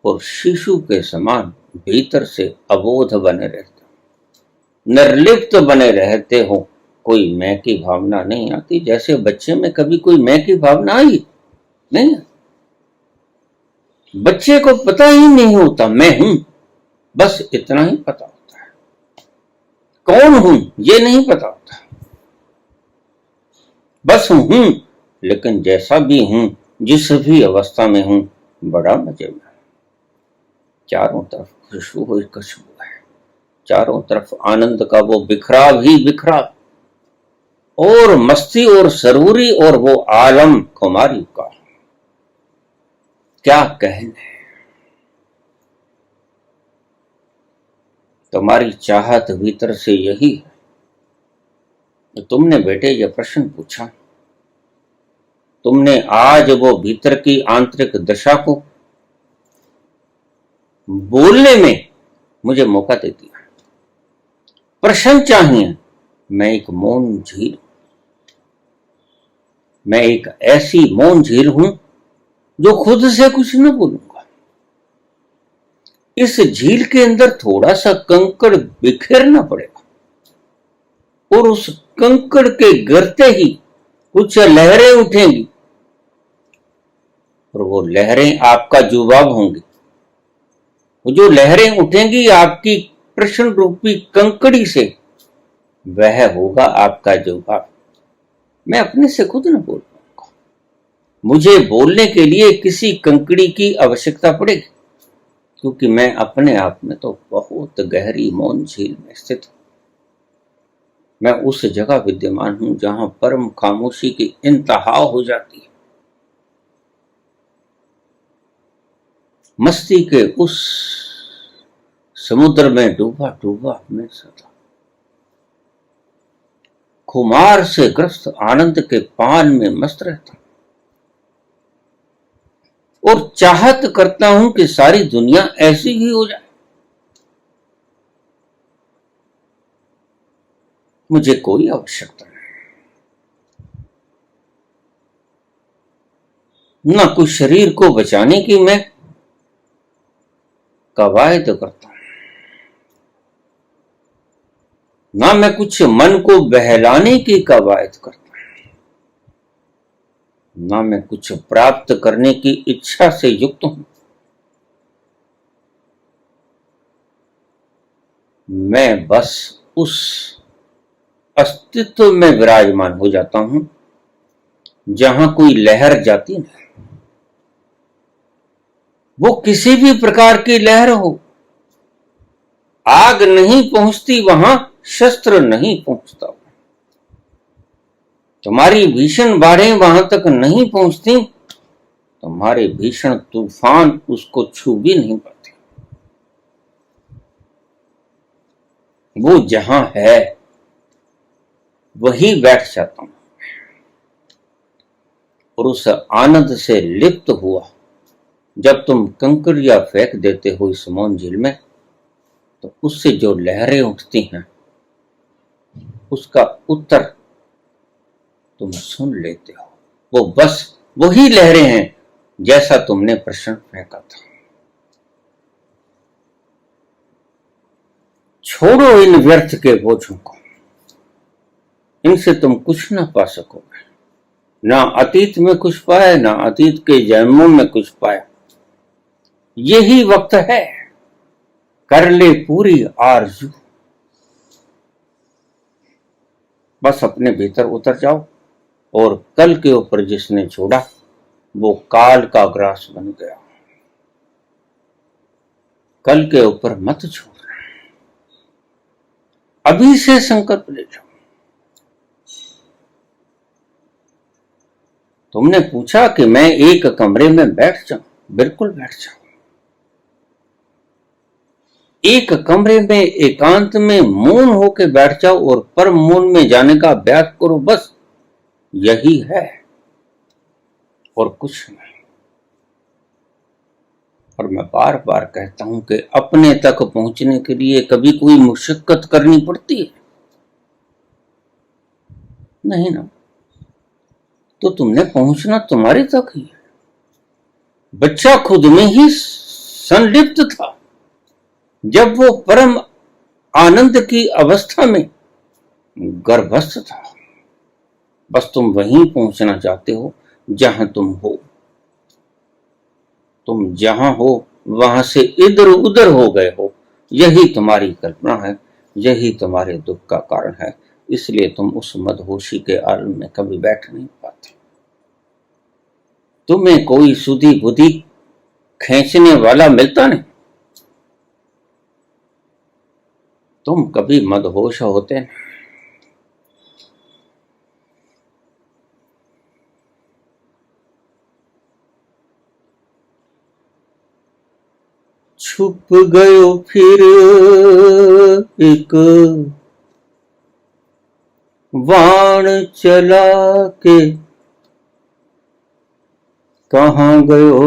और शिशु के समान भीतर से अबोध बने रहते हो, निर्लिप्त बने रहते हो। कोई मैं की भावना नहीं आती। जैसे बच्चे में कभी कोई मैं की भावना आई नहीं, बच्चे को पता ही नहीं होता मैं हूं, बस इतना ही पता होता है। कौन हूं ये नहीं पता होता, बस हूं। लेकिन जैसा भी हूं, जिस भी अवस्था में हूं, बड़ा मजे में। चारों तरफ खुशबू ही खुशबू है, चारों तरफ आनंद का वो बिखराव ही बिखराव, और मस्ती और सरूरी, और वो आलम खुमारी का क्या कहने। तुम्हारी चाहत भीतर से यही है। तो तुमने बेटे ये प्रश्न पूछा, तुमने आज वो भीतर की आंतरिक दशा को बोलने में मुझे मौका दे दिया। प्रश्न चाहिए, मैं एक मौन झील, मैं एक ऐसी मौन झील हूं जो खुद से कुछ न बोलूंगा। इस झील के अंदर थोड़ा सा कंकड़ बिखेरना पड़ेगा, और उस कंकड़ के गिरते ही कुछ लहरें उठेंगी, और वो लहरें आपका जवाब होंगी। वो जो लहरें उठेंगी आपकी प्रश्न रूपी कंकड़ी से, वह होगा आपका जवाब। मैं अपने से खुद न बोल पाऊंगा, मुझे बोलने के लिए किसी कंकड़ी की आवश्यकता पड़ेगी, क्योंकि मैं अपने आप में तो बहुत गहरी मौन झील में स्थित हूं। मैं उस जगह विद्यमान हूं जहां परम खामोशी की इंतहा हो जाती है। मस्ती के उस समुद्र में डूबा डूबा मैं सदा खुमार से ग्रस्त आनंद के पान में मस्त रहता और चाहत करता हूं कि सारी दुनिया ऐसी ही हो जाए। मुझे कोई आवश्यकता नहीं, न कुछ शरीर को बचाने की मैं कवायद करता हूं, ना मैं कुछ मन को बहलाने की कवायद करता हूं, ना मैं कुछ प्राप्त करने की इच्छा से युक्त हूं। मैं बस उस अस्तित्व में विराजमान हो जाता हूं जहां कोई लहर जाती नहीं। वो किसी भी प्रकार की लहर हो, आग नहीं पहुंचती वहां शस्त्र नहीं पहुंचता। तुम्हारी भीषण बाढ़ें वहां तक नहीं पहुंचती, तुम्हारे भीषण तूफान उसको छू भी नहीं पाते। वो जहां है वही बैठ जाता हूं और उस आनंद से लिप्त हुआ जब तुम कंकड़ियां फेंक देते हो इस मौन झील में, तो उससे जो लहरें उठती हैं उसका उत्तर तुम सुन लेते हो। वो बस वही लहरें हैं जैसा तुमने प्रश्न फेंका था। छोड़ो इन व्यर्थ के बोझों को, इनसे तुम कुछ ना पा सकोगे। ना अतीत में कुछ पाया, ना अतीत के जन्मों में कुछ पाया। यही वक्त है, कर ले पूरी आरज़ू। बस अपने भीतर उतर जाओ और कल के ऊपर जिसने छोड़ा वो काल का ग्रास बन गया। कल के ऊपर मत छोड़, अभी से संकल्प ले जाओ। तुमने पूछा कि मैं एक कमरे में बैठ जाऊं, बिल्कुल बैठ जाओ। एक कमरे में एकांत में मौन होकर बैठ जाओ और परम मौन में जाने का अभ्यास करो। बस यही है और कुछ नहीं। और मैं बार बार कहता हूं कि अपने तक पहुंचने के लिए कभी कोई मुशक्कत करनी पड़ती है? नहीं ना। तो तुमने पहुंचना तुम्हारे तक ही है। बच्चा खुद में ही संलिप्त था जब वो परम आनंद की अवस्था में गर्भस्थ था। बस तुम वहीं पहुंचना चाहते हो जहां तुम हो। तुम जहां हो वहां से इधर उधर हो गए हो। यही तुम्हारी कल्पना है, यही तुम्हारे दुख का कारण है। इसलिए तुम उस मदहोशी के आलम में कभी बैठ नहीं पाते। तुम्हें कोई सुधी बुद्धि खींचने वाला मिलता नहीं। तुम कभी मदहोश होते नहीं। छुप गयो फिर एक वाण चला के, कहाँ गयो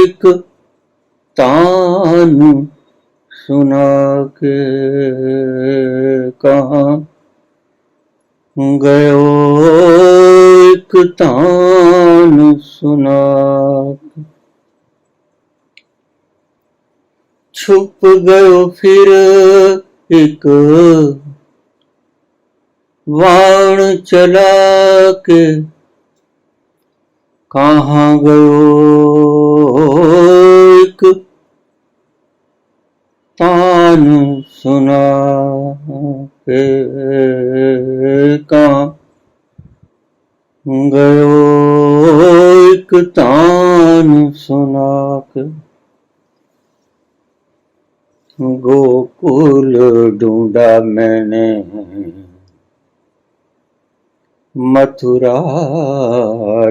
एक तान सुना के, कहाँ गयो एक तान सुना के। छुप गयो फिर एक वाण चला के, कहाँ गयो एक तान सुना के, कहाँ गयो तान सुनाक गोकुल ढूंढा मैंने, मथुरा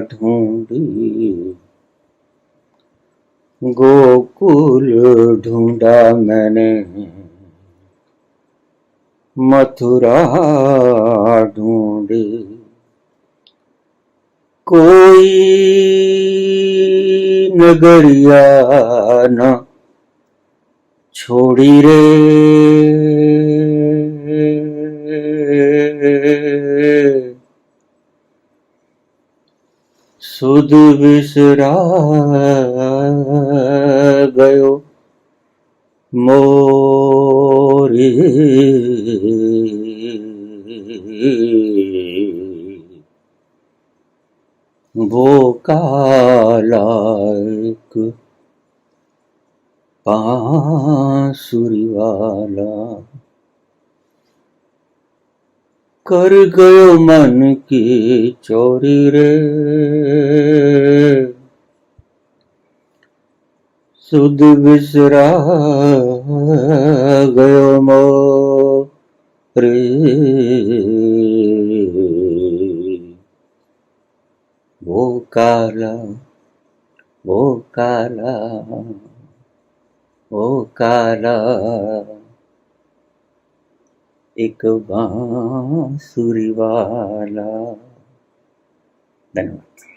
ढूंढी। गोकुल ढूंढा मैंने, मथुरा ढूंढी। कोई नगरिया न छोड़ी रे, सुध बिसरा गयो मोरी। वो काला एक बांसुरी वाला कर गयो मन की चोरी रे, सुध बिसरा गयो मोरे। वो काला, वो काला, वो काला एक बांसुरी वाला। धन्यवाद।